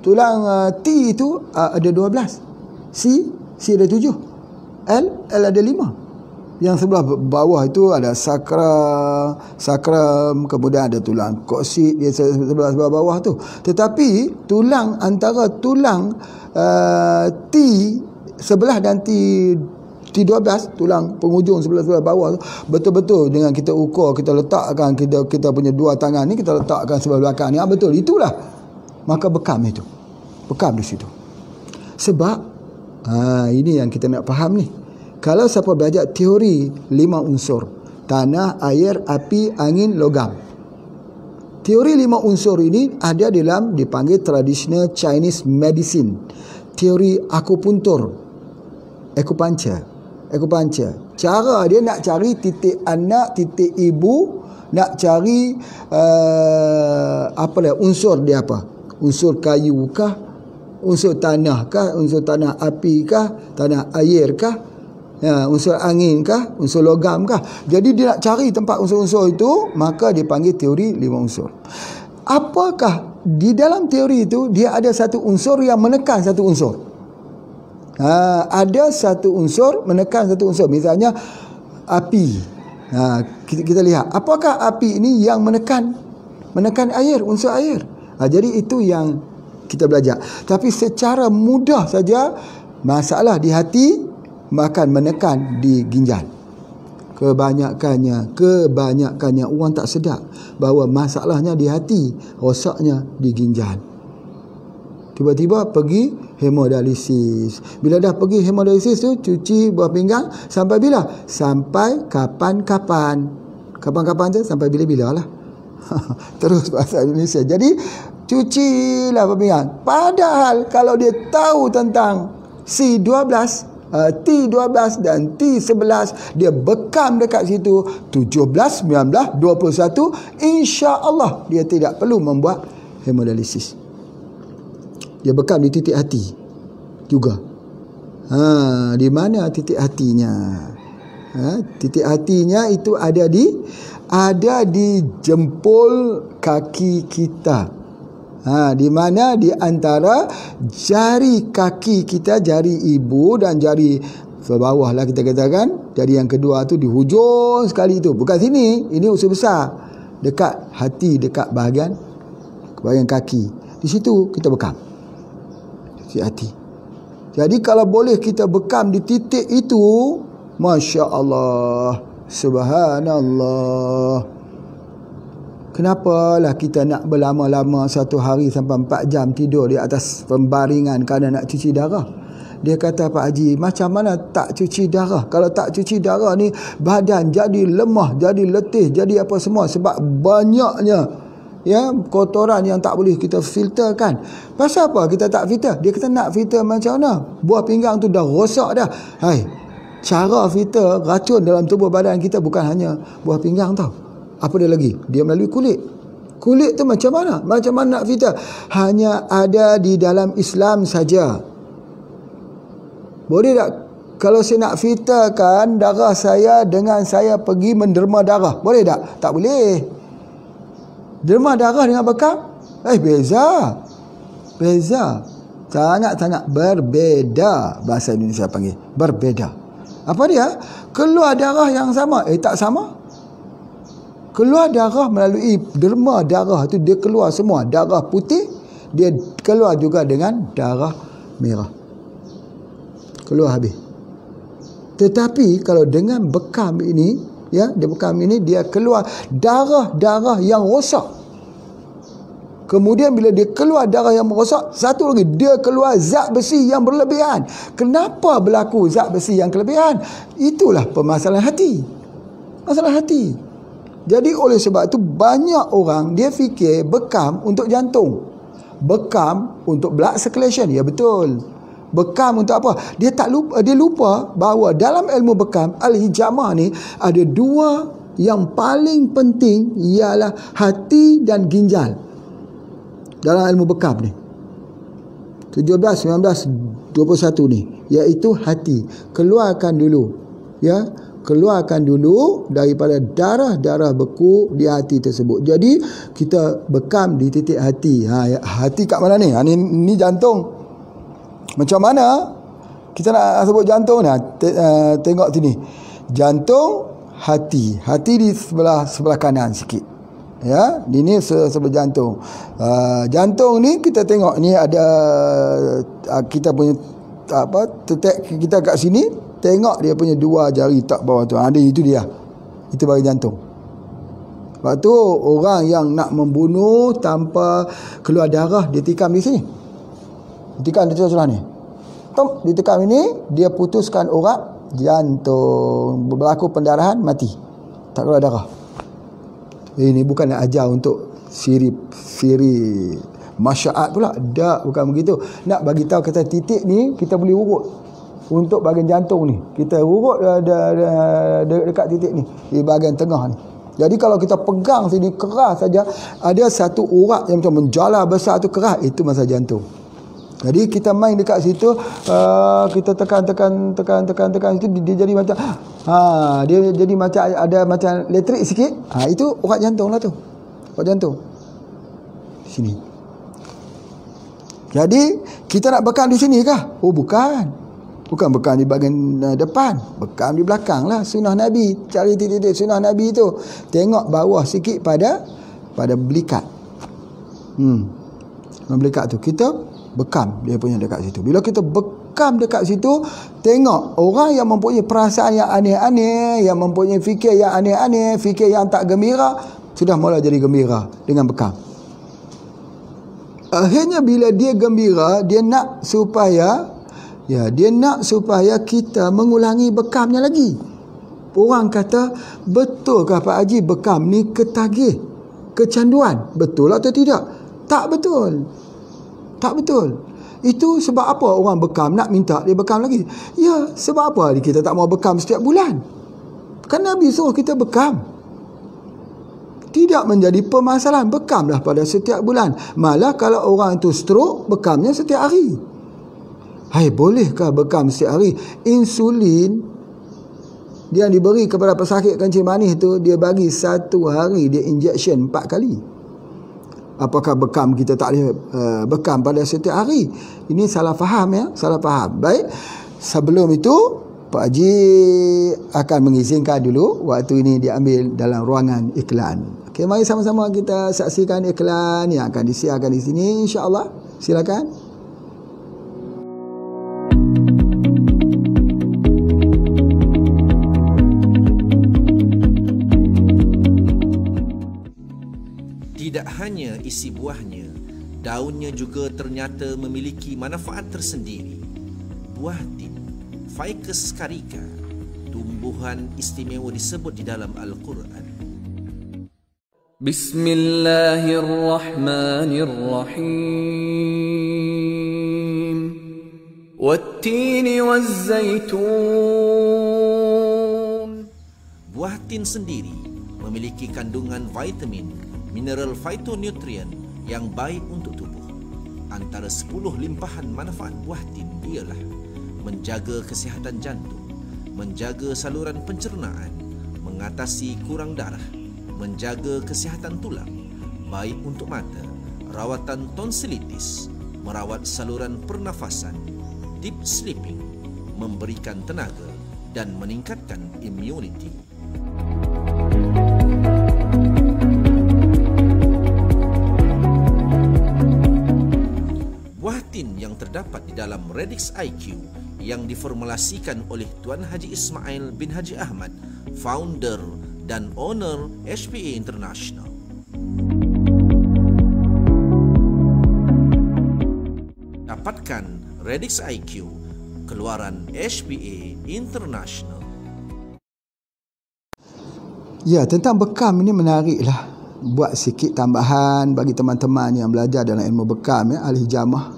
tulang T itu ada 12, C ada 7, L ada 5. Yang sebelah bawah itu ada sakram, kemudian ada tulang koksid dia sebelah bawah tu. Tetapi tulang antara tulang T11 dan T12, tulang penghujung sebelah bawah tu, betul-betul dengan kita ukur, kita letakkan kita punya dua tangan ni, kita letakkan sebelah belakang ni, betul itulah. Maka bekam itu. Bekam di situ. Sebab ini yang kita nak faham ni. Kalau siapa belajar teori 5 unsur, tanah, air, api, angin, logam. Teori 5 unsur ini ada dalam dipanggil traditional Chinese medicine. Teori akupuntur, acupuncture. Cara dia nak cari titik anak, titik ibu, nak cari unsur dia apa? Unsur kayu kah? Unsur tanah kah? Unsur tanah api kah? Tanah air kah? Unsur angin kah? Unsur logam kah? Jadi dia nak cari tempat unsur-unsur itu, maka dipanggil teori 5 unsur. Apakah di dalam teori itu dia ada satu unsur yang menekan satu unsur? Ada satu unsur menekan satu unsur. Misalnya api. Kita lihat apakah api ini yang menekan air, unsur air. Jadi itu yang kita belajar. Tapi secara mudah saja, masalah di hati makan menekan di ginjal. Kebanyakannya orang tak sedar bahawa masalahnya di hati, rosaknya di ginjal. Tiba-tiba pergi hemodialisis. Bila dah pergi hemodialisis tu, cuci buah pinggang sampai bila? Sampai kapan-kapan. Kapan-kapan tu sampai bila-bila lah. Terus bahasa Indonesia. Jadi cucilah buah pinggang. Padahal kalau dia tahu tentang C12, T12 dan T11 dia bekam dekat situ 17, 19, 21, insya-Allah dia tidak perlu membuat hemodialisis. Dia bekam di titik hati juga. Di mana titik hatinya? Titik hatinya itu ada di jempol kaki kita. Di mana di antara jari kaki kita, jari ibu dan jari bawah lah kita katakan, jari yang kedua tu di hujung sekali tu, bukan sini, ini usus besar, dekat hati, dekat bahagian kaki, di situ kita bekam titik hati. Jadi kalau boleh kita bekam di titik itu, Masya Allah, Subhanallah. Kenapalah kita nak berlama-lama satu hari sampai 4 jam tidur di atas pembaringan kerana nak cuci darah? Dia kata, Pak Haji, macam mana tak cuci darah? Kalau tak cuci darah ni, badan jadi lemah, jadi letih, jadi apa semua. Sebab banyaknya kotoran yang tak boleh kita filterkan. Pasal apa kita tak filter? Dia kata nak filter macam mana? Buah pinggang tu dah rosak dah. Cara filter racun dalam tubuh badan kita bukan hanya buah pinggang tau. Apa dia lagi? Dia melalui kulit. Kulit tu macam mana? Macam mana nak filter? Hanya ada di dalam Islam saja. Boleh tak? Kalau saya nak filterkan darah saya dengan saya pergi menderma darah, boleh tak? Tak boleh. Derma darah dengan bekam? Beza. Sangat-sangat berbeza. Bahasa Indonesia panggil berbeza. Apa dia? Keluar darah yang sama. Tak sama. Keluar darah melalui derma darah tu, dia keluar semua. Darah putih, dia keluar juga dengan darah merah. Keluar habis. Tetapi kalau dengan bekam ini, dia keluar darah-darah yang rosak. Kemudian bila dia keluar darah yang rosak, satu lagi, dia keluar zat besi yang berlebihan. Kenapa berlaku zat besi yang kelebihan? Itulah permasalahan hati. Masalah hati. Jadi oleh sebab itu banyak orang dia fikir bekam untuk jantung, bekam untuk blood circulation. Ya betul. Bekam untuk apa? Dia lupa bahawa dalam ilmu bekam al-hijamah ni ada dua yang paling penting, ialah hati dan ginjal. Dalam ilmu bekam ni 17, 19, 21 ni, iaitu hati. Keluarkan dulu daripada darah-darah beku di hati tersebut. Jadi kita bekam di titik hati. Hati kat mana ni? Ni jantung. Macam mana kita nak sebut jantung ni? Tengok sini. Jantung, hati. Hati di sebelah kanan sikit. Ini sebelah jantung. Jantung ni kita tengok ni ada kita punya kita kat sini. Tengok dia punya dua jari tak bawah tu. Itu dia. Itu bahagian jantung. Lepas tu orang yang nak membunuh tanpa keluar darah, dia tikam di sini. Ditikam di sebelah ni. Ditekam ini, dia putuskan urat jantung. Berlaku pendarahan, mati. Tak keluar darah. Ini bukan nak ajar untuk siri masyarakat pula. Tak, bukan begitu. Nak bagi tahu kata titik ni kita boleh urut. Untuk bahagian jantung ni, kita urut dekat titik ni, di bahagian tengah ni. Jadi kalau kita pegang sini keras saja, ada satu urat yang macam menjala besar tu keras, itu masa jantung. Jadi kita main dekat situ, kita tekan situ, dia jadi macam dia jadi macam ada macam elektrik sikit. Itu urat jantung lah tu. Urat jantung. Sini. Jadi kita nak bekam di sini kah? Oh bukan. Bukan bekam di bahagian depan, bekam di belakang lah. Sunnah Nabi, cari titik-titik sunnah Nabi tu. Tengok bawah sikit pada belikat. Belikat tu kita bekam dia punya dekat situ. Bila kita bekam dekat situ, tengok orang yang mempunyai perasaan yang aneh-aneh, yang mempunyai fikir yang aneh-aneh, fikir yang tak gembira, sudah mula jadi gembira dengan bekam. Akhirnya bila dia gembira, dia nak supaya kita mengulangi bekamnya lagi. Orang kata, betulkah Pak Haji bekam ni ketagih, kecanduan? Betul atau tidak? Tak betul. Itu sebab apa orang bekam nak minta dia bekam lagi? Ya, sebab apa kita tak mau bekam setiap bulan? Kan Nabi suruh kita bekam. Tidak menjadi permasalahan, bekamlah pada setiap bulan. Malah kalau orang itu stroke, bekamnya setiap hari. Hai, bolehkah bekam setiap hari? Insulin dia yang diberi kepada pesakit kencing manis tu, dia bagi satu hari dia injection 4 kali. Apakah bekam kita tak boleh bekam pada setiap hari? Ini salah faham ya, salah faham. Baik, sebelum itu Pak Haji akan mengizinkan dulu waktu ini diambil dalam ruangan iklan. Okey, mari sama-sama kita saksikan iklan yang akan disiarkan di sini, insya-Allah. Silakan. Tidak hanya isi buahnya, daunnya juga ternyata memiliki manfaat tersendiri. Buah tin, Ficus carica, tumbuhan istimewa disebut di dalam Al-Quran. Bismillahirrahmanirrahim. Wattini wazzaitun. Buah tin sendiri memiliki kandungan vitamin, mineral phytonutrient yang baik untuk tubuh. Antara 10 limpahan manfaat buah tin ialah menjaga kesihatan jantung, menjaga saluran pencernaan, mengatasi kurang darah, menjaga kesihatan tulang, baik untuk mata, rawatan tonsilitis, merawat saluran pernafasan, deep sleeping, memberikan tenaga dan meningkatkan immunity. Buah tin yang terdapat di dalam Radix IQ yang diformulasikan oleh Tuan Haji Ismail bin Haji Ahmad, founder dan owner HPA International. Dapatkan Radix IQ, keluaran HPA International. Ya, tentang bekam ini menariklah. Buat sikit tambahan bagi teman-teman yang belajar dalam ilmu bekam ya, ahli jamah.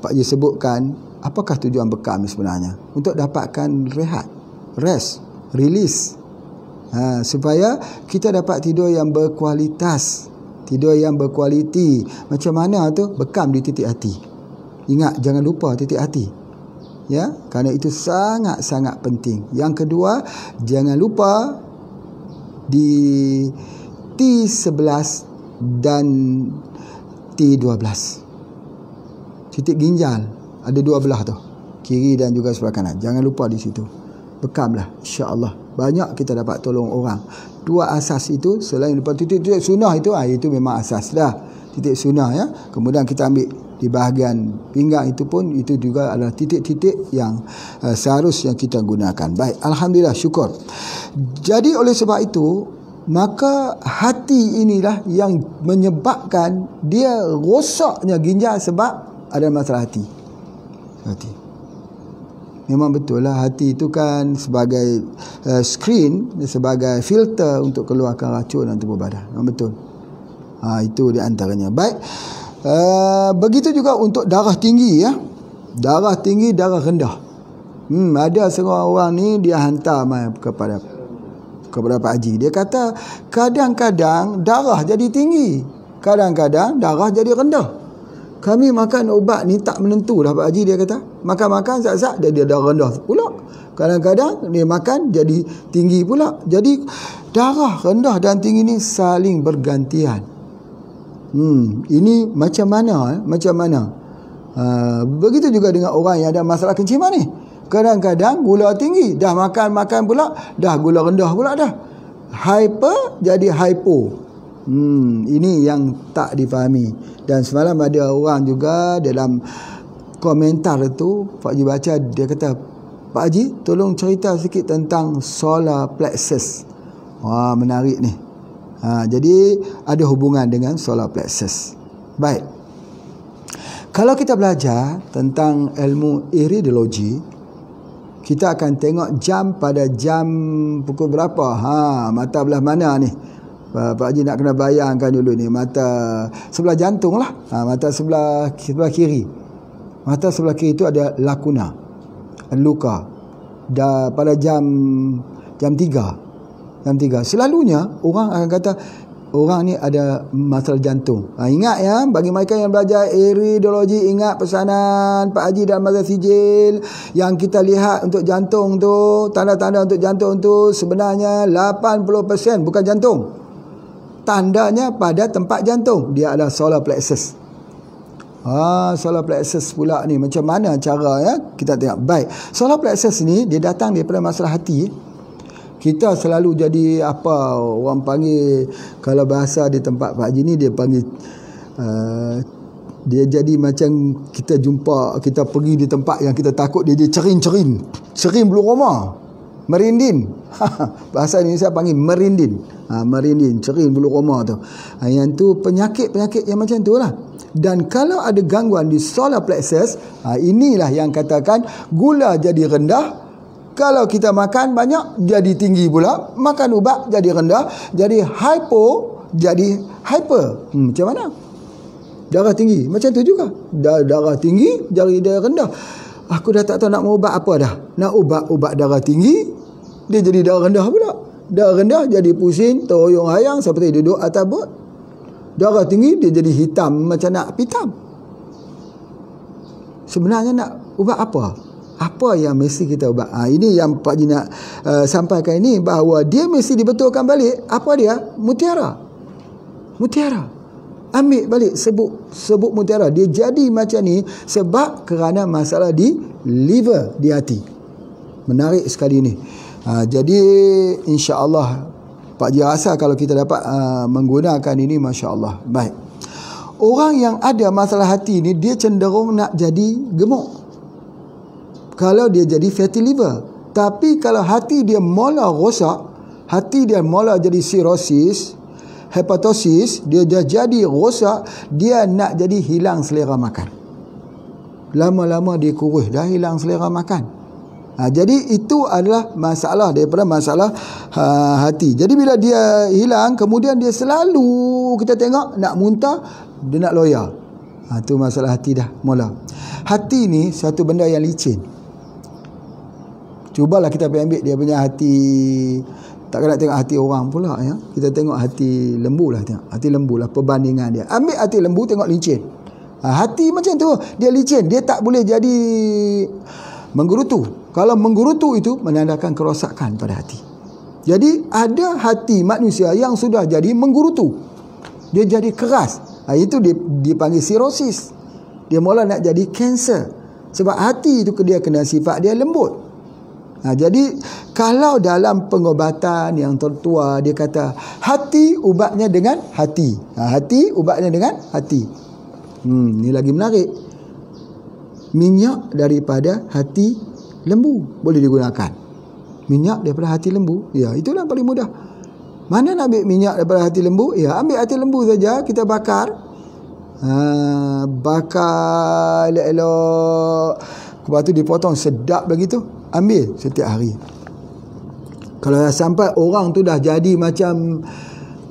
Pak Haji sebutkan apakah tujuan bekam sebenarnya? Untuk dapatkan rehat, rest, release. Supaya kita dapat tidur yang berkualitas, tidur yang berkualiti. Macam mana tu? Bekam di titik hati. Ingat, jangan lupa titik hati. Ya, kerana itu sangat-sangat penting. Yang kedua, jangan lupa di T11 dan T12. Titik ginjal ada 2 belah tu, kiri dan juga sebelah kanan. Jangan lupa di situ. Bekamlah, insya-Allah. Banyak kita dapat tolong orang. 2 asas itu, selain daripada titik-titik sunnah itu memang asas dah. Titik sunnah ya. Kemudian kita ambil di bahagian pinggang itu pun, itu juga adalah titik-titik yang seharusnya kita gunakan. Baik, alhamdulillah, syukur. Jadi oleh sebab itu, maka hati inilah yang menyebabkan dia rosaknya ginjal, sebab ada masalah hati. Memang betul lah, hati itu kan sebagai screen, sebagai filter untuk keluarkan racun dalam tubuh badan. Memang betul. Itu di antaranya. Baik. Begitu juga untuk darah tinggi ya. Darah tinggi, darah rendah. Ada seorang orang ni dia hantar kepada Pak Haji. Dia kata kadang-kadang darah jadi tinggi, kadang-kadang darah jadi rendah. Kami makan ubat ni tak menentu dah Pak Haji, dia kata. Makan-makan zat-zat dia darah rendah pula. Kadang-kadang dia makan jadi tinggi pula. Jadi darah rendah dan tinggi ni saling bergantian. Ini macam mana? Macam mana? Begitu juga dengan orang yang ada masalah kencing manis. Kadang-kadang gula tinggi, dah makan pula, dah gula rendah pula dah. Hyper jadi hypo. Ini yang tak difahami. Dan semalam ada orang juga dalam komentar itu, Pak Haji baca, dia kata, Pak Haji tolong cerita sikit tentang solar plexus. Wah, menarik ni. Jadi ada hubungan dengan solar plexus. Baik. Kalau kita belajar tentang ilmu iridologi, kita akan tengok jam pada jam pukul berapa. Mata belah mana ni? Pak Haji nak kena bayangkan dulu ni. Mata sebelah jantung lah. Mata sebelah kiri. Mata sebelah kiri itu ada lakuna, ada luka. Pada jam 3. Selalunya orang akan kata orang ni ada masalah jantung. Ingat ya, bagi mereka yang belajar iridologi, ingat pesanan Pak Haji dalam mazhab sijil yang kita lihat untuk jantung tu, tanda-tanda untuk jantung tu sebenarnya 80% bukan jantung. Tandanya pada tempat jantung, dia adalah solar plexus. Solar plexus pula ni macam mana cara ya? Kita tengok. Baik. Solar plexus ni dia datang daripada masalah hati. Kita selalu jadi apa orang panggil, kalau bahasa di tempat Pak Haji ni dia panggil dia jadi macam kita jumpa, kita pergi di tempat yang kita takut dia jadi cerin bulu roma, merindin. Bahasa Indonesia panggil merindin. Merindin, cerin bulu roma tu. Yang tu penyakit-penyakit yang macam tu lah. Dan kalau ada gangguan di solar plexus, inilah yang katakan gula jadi rendah. Kalau kita makan banyak jadi tinggi pula, makan ubat jadi rendah, jadi hypo jadi hyper. Macam mana? Darah tinggi macam tu juga. Darah tinggi jadi darah rendah. Aku dah tak tahu nak ubat apa dah. Nak ubat darah tinggi, dia jadi darah rendah pula. Darah rendah jadi pusing, toyong-hayang seperti duduk atas bot. Darah tinggi dia jadi hitam macam nak pitam. Sebenarnya nak ubat apa? Apa yang mesti kita ubah? Ini yang Pak Haji nak sampaikan ini, bahawa dia mesti dibetulkan balik. Apa dia? Mutiara. Ambil balik sebut mutiara. Dia jadi macam ni sebab kerana masalah di liver, di hati. Menarik sekali ni. Jadi insya-Allah Pak Haji rasa kalau kita dapat menggunakan ini, masya-Allah. Baik. Orang yang ada masalah hati ni dia cenderung nak jadi gemuk. Kalau dia jadi fatty liver. Tapi kalau hati dia mula rosak, hati dia mula jadi cirrhosis, hepatosis, dia dah jadi rosak, dia nak jadi hilang selera makan. Lama-lama dia kurus, dah hilang selera makan. Jadi itu adalah masalah daripada masalah hati. Jadi bila dia hilang, kemudian dia selalu kita tengok nak muntah, dia nak loya. Itu masalah hati dah mula. Hati ni satu benda yang licin. Cubalah kita ambil dia punya hati. Takkan nak tengok hati orang pula ya. Kita tengok hati lembu lah, tengok. Hati lembu lah perbandingan dia. Ambil hati lembu, tengok licin. Hati macam tu, dia licin, dia tak boleh jadi menggerutu. Kalau menggerutu itu menandakan kerosakan pada hati. Jadi ada hati manusia yang sudah jadi menggerutu. Dia jadi keras. Itu dipanggil cirrhosis. Dia mula nak jadi kanser. Sebab hati itu dia kena sifat dia lembut. Jadi kalau dalam pengobatan yang tertua dia kata hati ubatnya dengan hati. Hati ubatnya dengan hati. Ni lagi menarik. Minyak daripada hati lembu boleh digunakan. Minyak daripada hati lembu, ya itulah paling mudah. Mana nak ambil minyak daripada hati lembu? Ya ambil hati lembu saja, kita bakar. Bakar elok-elok. Lepas tu dipotong sedap begitu. Ambil setiap hari. Kalau dah sampai orang tu dah jadi macam,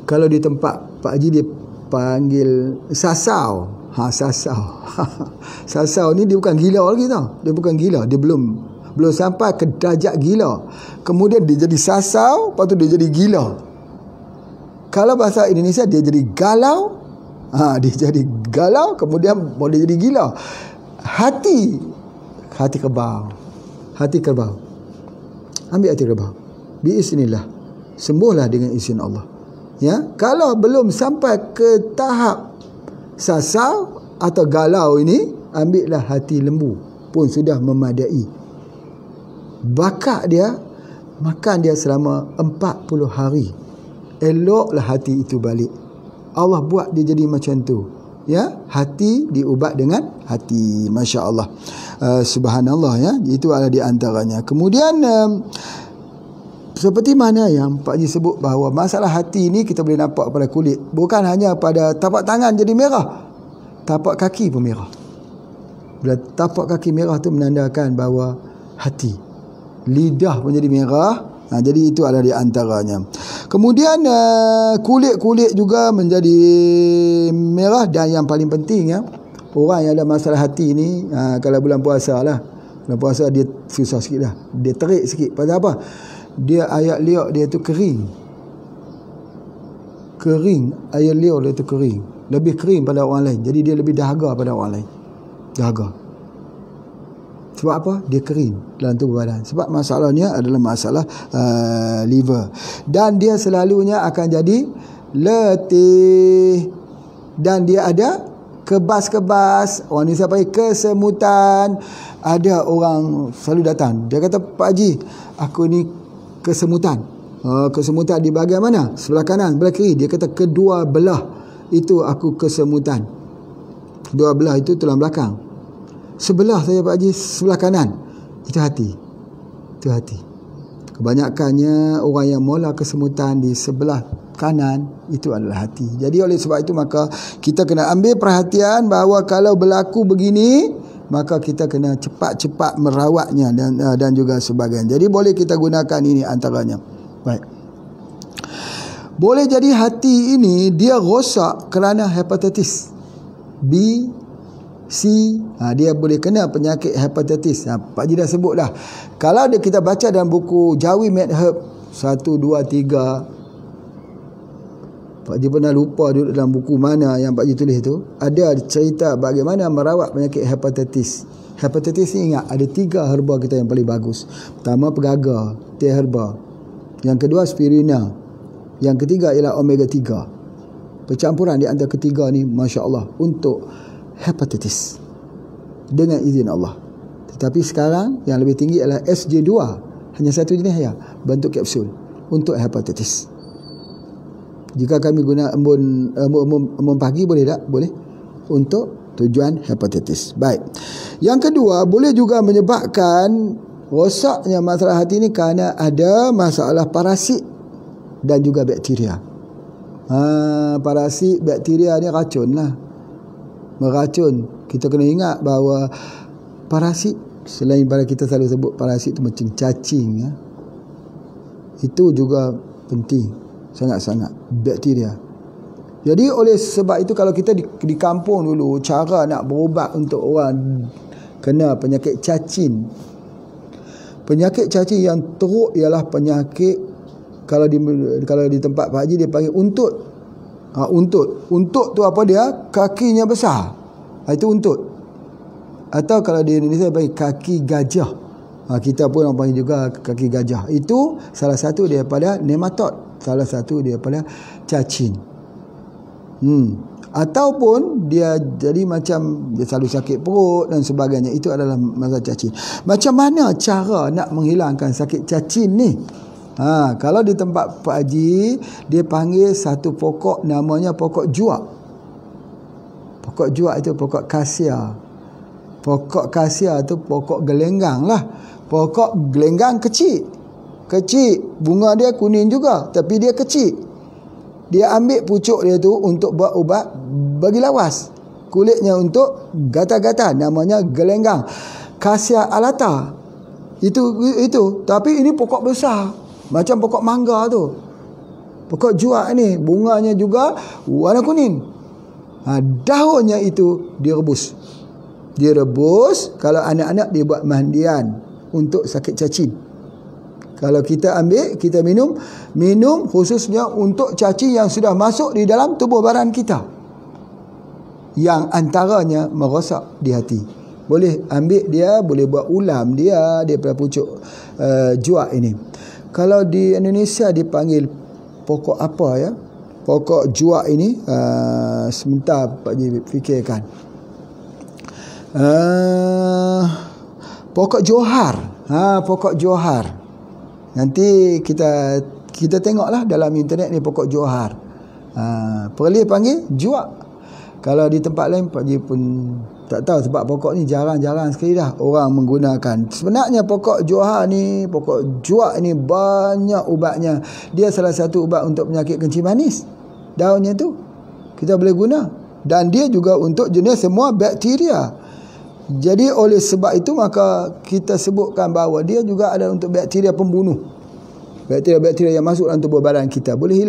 kalau di tempat Pak Haji dia panggil sasau. Sasau. Sasau ni dia bukan gila lagi tau. Dia bukan gila. Dia belum sampai ke darjat gila. Kemudian dia jadi sasau, lepas tu dia jadi gila. Kalau bahasa Indonesia dia jadi galau. Dia jadi galau, kemudian boleh jadi gila. Hati kerbau. Ambil hati kerbau. Biiznillah. Sembuhlah dengan izin Allah. Ya, kalau belum sampai ke tahap sasau atau galau ini, ambillah hati lembu pun sudah memadai. Bakar dia, makan dia selama 40 hari. Eloklah hati itu balik. Allah buat dia jadi macam tu. Ya, hati diubat dengan hati. Masya Allah. Subhanallah ya. Itu adalah di antaranya. Kemudian seperti mana yang Pak Haji sebut bahawa masalah hati ni kita boleh nampak pada kulit. Bukan hanya pada tapak tangan jadi merah, tapak kaki pun merah. Bila tapak kaki merah tu menandakan bahawa hati. Lidah pun jadi merah. Jadi itu adalah di antaranya. Kemudian kulit-kulit juga menjadi merah. Dan yang paling penting ya, orang yang ada masalah hati ni, kalau bulan puasa lah, bulan puasa dia susah sikit dah, dia terik sikit. Pasal apa? Dia air liur dia tu kering, air liur dia tu kering, lebih kering pada orang lain, jadi dia lebih dahaga pada orang lain. Dahaga sebab apa? Dia kering dalam tubuh badan. Sebab masalahnya adalah masalah liver, dan dia selalunya akan jadi letih, dan dia ada kebas-kebas. Orang ni sampai kesemutan. Ada orang selalu datang, dia kata, Pak Haji, aku ni kesemutan. Kesemutan di bahagian mana? Sebelah kanan, sebelah kiri. Dia kata kedua belah itu aku kesemutan. Kedua belah itu tulang belakang. Sebelah saya Pak Haji, sebelah kanan. Itu hati. Itu hati. Kebanyakannya orang yang mula kesemutan di sebelah kanan itu adalah hati. Jadi oleh sebab itu maka kita kena ambil perhatian bahawa kalau berlaku begini, maka kita kena cepat-cepat merawatnya dan juga sebagainya. Jadi boleh kita gunakan ini antaranya. Baik. Boleh jadi hati ini dia rosak kerana hepatitis B, C, dia boleh kena penyakit hepatitis. Pak Haji dah sebut dah. Kalau kita baca dalam buku Jawi Medherb 1, 2, 3, Pak Haji pernah lupa duduk dalam buku mana yang Pak Haji tulis tu, ada cerita bagaimana merawat penyakit hepatitis. Hepatitis ni ingat, ada 3 herba kita yang paling bagus. Pertama pegaga, teh herba. Yang kedua spirulina. Yang ketiga ialah omega 3. Percampuran di antara ketiga ni, Masya Allah, untuk hepatitis dengan izin Allah. Tetapi sekarang yang lebih tinggi adalah SJ2, hanya satu jenis ya, bentuk kapsul untuk hepatitis. Jika kami guna embun pagi boleh tak? Boleh, untuk tujuan hepatitis. Baik. Yang kedua, boleh juga menyebabkan rosaknya masalah hati ini kerana ada masalah parasit dan juga bakteria. Parasit, bakteria ni racun lah, meracun. Kita kena ingat bahawa parasit, selain pada kita selalu sebut parasit tu macam cacing ya, itu juga penting sangat-sangat, bakteria. Jadi oleh sebab itu kalau kita di kampung dulu, cara nak berubat untuk orang kena penyakit cacing, penyakit cacing yang teruk ialah penyakit, kalau di tempat Pak Haji dia panggil untut. Untut tu apa dia? Kakinya besar. Itu untut. Atau kalau di Indonesia dia panggil kaki gajah. Kita pun orang panggil juga kaki gajah. Itu salah satu daripada nematod, salah satu daripada cacing. Ataupun dia jadi macam dia selalu sakit perut dan sebagainya. Itu adalah masalah cacing. Macam mana cara nak menghilangkan sakit cacing ni? Kalau di tempat Pak Haji, dia panggil satu pokok namanya pokok juak. Pokok juak itu pokok kasia. Pokok kasia itu pokok gelenggang lah. Pokok gelenggang kecil. Bunga dia kuning juga, tapi dia kecil. Dia ambil pucuk dia tu untuk buat ubat bagi lawas. Kulitnya untuk gatal-gatal, namanya gelenggang. Kasia alata. Itu. Tapi ini pokok besar, macam pokok mangga tu. Pokok juak ni bunganya juga warna kuning. Daunnya itu direbus. Kalau anak-anak dia buat mandian untuk sakit cacing. Kalau kita ambil, kita minum khususnya untuk cacing yang sudah masuk di dalam tubuh badan kita, yang antaranya merosak di hati. Boleh ambil dia, boleh buat ulam dia daripada pucuk juak ini. Kalau di Indonesia dipanggil pokok apa ya? Pokok juak ini, sebentar Pak Haji fikirkan. Pokok johar. Pokok johar. Nanti kita tengoklah dalam internet ni pokok johar. Perlis panggil juak. Kalau di tempat lain Pak Haji pun tak tahu, sebab pokok ni jarang-jarang sekali dah orang menggunakan. Sebenarnya pokok johar ni, pokok juak ni banyak ubatnya. Dia salah satu ubat untuk penyakit kencing manis. Daunnya tu kita boleh guna, dan dia juga untuk jenis semua bakteria. Jadi oleh sebab itu maka kita sebutkan bahawa dia juga ada untuk bakteria pembunuh. Bakteria-bakteria yang masuk dalam tubuh badan kita boleh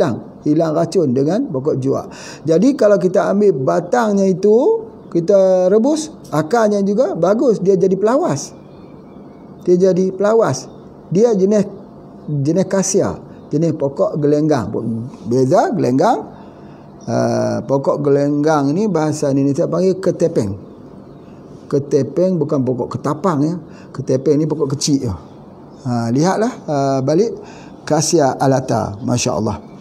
hilang racun dengan pokok juak. Jadi kalau kita ambil batangnya itu, kita rebus, akarnya juga bagus, dia jadi pelawas. Dia jenis kasia, jenis pokok gelenggang. Beza gelenggang, pokok gelenggang ni bahasa Indonesia panggil ketepeng. Ketepeng bukan pokok ketapang ya. Ketepeng ni pokok kecil. Lihatlah balik kasia alata, masya-Allah.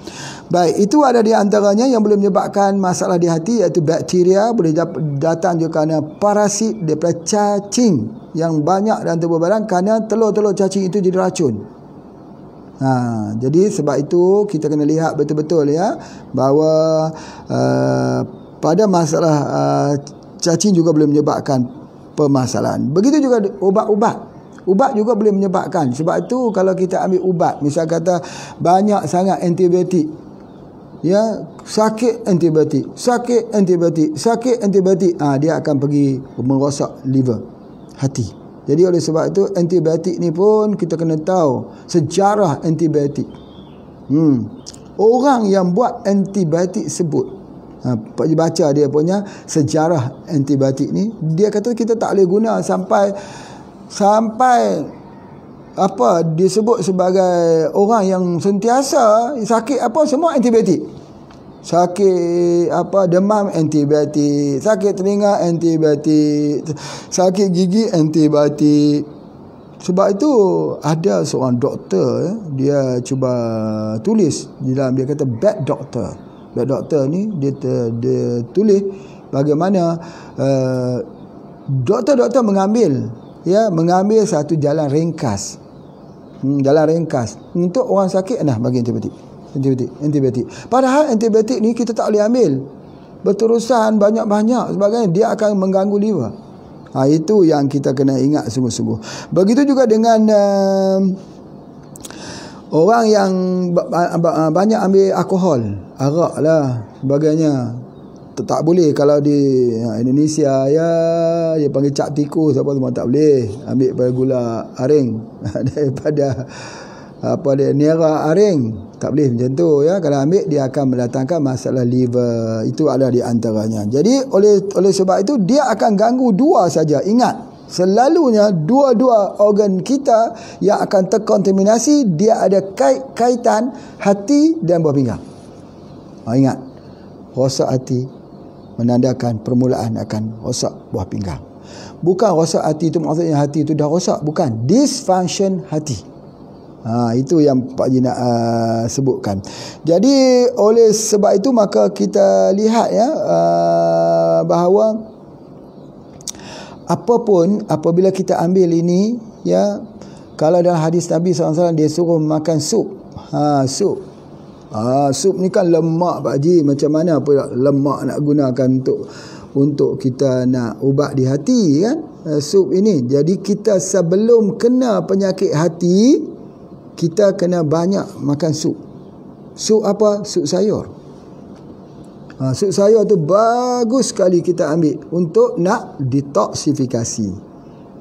Baik, itu ada di antaranya yang boleh menyebabkan masalah di hati, iaitu bakteria, boleh datang juga kerana parasit daripada cacing yang banyak dalam tubuh badan, kerana telur-telur cacing itu jadi racun. Jadi sebab itu kita kena lihat betul-betul ya, bahawa pada masalah cacing juga boleh menyebabkan permasalahan. Begitu juga ubat-ubat. Ubat juga boleh menyebabkan. Sebab itu kalau kita ambil ubat, misal kata banyak sangat antibiotik, ya, sakit antibiotik, dia akan pergi merosak liver, hati. Jadi oleh sebab itu antibiotik ni pun kita kena tahu sejarah antibiotik. Orang yang buat antibiotik sebut, baca dia punya sejarah antibiotik ni, dia kata kita tak boleh guna sampai disebut sebagai orang yang sentiasa sakit semua antibiotik. Sakit demam antibiotik, sakit telinga antibiotik, sakit gigi antibiotik. Sebab itu ada seorang doktor, dia cuba tulis di dalam, dia kata bad doctor. Bad doctor ni dia tulis bagaimana doktor-doktor mengambil satu jalan ringkas. Jalan ringkas untuk orang sakit, bagi antibiotik. Padahal antibiotik ni kita tak boleh ambil berterusan banyak-banyak, sebagainya dia akan mengganggu liver. Itu yang kita kena ingat sungguh-sungguh. Begitu juga dengan orang yang banyak ambil alkohol, arak lah, sebagainya. Tak boleh kalau di Indonesia ya, dia panggil cap tikus apa semua, tak boleh ambil pada gula aring daripada nira aring, tak boleh macam tu ya. Kalau ambil dia akan mendatangkan masalah liver. Itu ada di antaranya. Jadi oleh sebab itu dia akan ganggu dua saja. Ingat, selalunya dua-dua organ kita yang akan terkontaminasi, dia ada kaitan hati dan buah pinggang. Ingat, rosak hati menandakan permulaan akan rosak buah pinggang. Bukan rosak hati itu maksudnya hati itu dah rosak, bukan, dysfunction hati. Itu yang Pak Haji nak sebutkan. Jadi oleh sebab itu maka kita lihat ya, bahawa apapun apabila kita ambil ini ya, kalau dalam hadis Nabi SAW dia suruh makan sup. Sup ni kan lemak Pak Haji, macam mana pula lemak nak gunakan untuk kita nak ubat di hati kan, sup ini. Jadi kita sebelum kena penyakit hati, kita kena banyak makan sup. Sup apa? Sup sayur. Sup sayur tu bagus sekali kita ambil untuk nak detoksifikasi.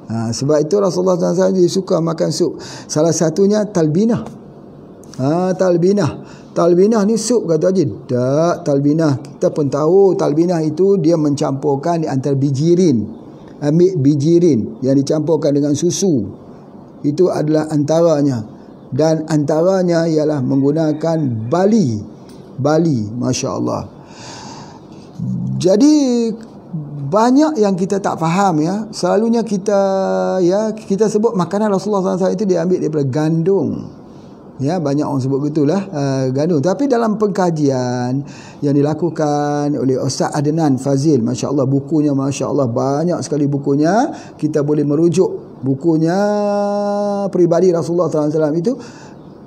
Sebab itu Rasulullah SAW dia suka makan sup. Salah satunya talbinah. Talbinah ni sup kata Haji. Tak, talbinah kita pun tahu talbinah itu dia mencampurkan di antara bijirin. Ambil bijirin yang dicampurkan dengan susu. Itu adalah antaranya. Dan antaranya ialah menggunakan bali, Masya Allah. Jadi banyak yang kita tak faham ya. Selalunya kita sebut makanan Rasulullah SAW itu diambil daripada gandum. Ya, banyak orang sebut gitulah gandum. Tapi dalam pengkajian yang dilakukan oleh Ustaz Adnan Fazil, Masya Allah, bukunya Masya Allah, banyak sekali bukunya. Kita boleh merujuk bukunya peribadi Rasulullah SAW itu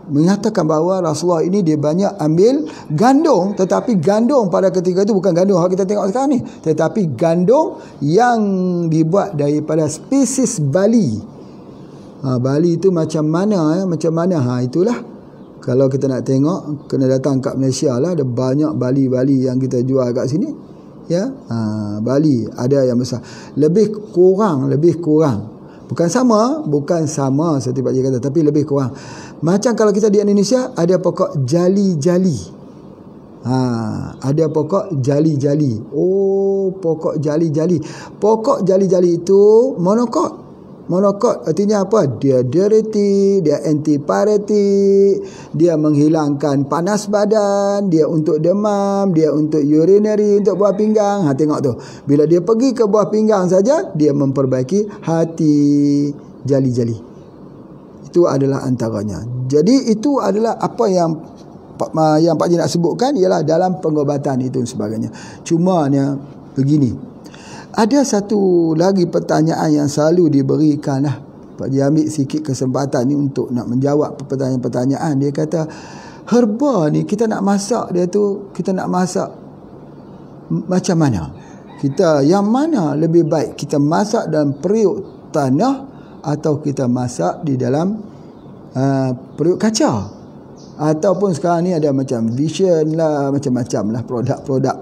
menyatakan bahawa Rasulullah ini dia banyak ambil gandum, tetapi gandum pada ketika itu bukan gandum yang kita tengok sekarang ni, tetapi gandum yang dibuat daripada spesies bali. Bali itu macam mana itulah. Kalau kita nak tengok, kena datang kat Malaysia lah, ada banyak bali-bali yang kita jual kat sini ya. Bali ada yang besar, lebih kurang bukan sama seperti Pak Haji kata, tapi lebih kurang. Macam kalau kita di Indonesia ada pokok jali-jali. Ada pokok jali-jali. pokok jali-jali. Pokok jali-jali itu monokot. Monokot artinya apa? Dia diuretik, dia antipiretik, dia menghilangkan panas badan, dia untuk demam, dia untuk urinary, untuk buah pinggang. Tengok tu. Bila dia pergi ke buah pinggang saja, dia memperbaiki hati jali-jali. Itu adalah antaranya. Jadi itu adalah apa yang Pak Haji nak sebutkan, ialah dalam pengobatan itu dan sebagainya. Cumanya begini. Ada satu lagi pertanyaan yang selalu diberikan lah. Pak Haji ambil sikit kesempatan ni untuk nak menjawab pertanyaan-pertanyaan. Dia kata, herba ni kita nak masak dia tu, kita nak masak macam mana? Yang mana lebih baik? Kita masak dalam periuk tanah atau kita masak di dalam periuk kaca? Ataupun sekarang ni ada macam Vision lah, macam-macam lah produk-produk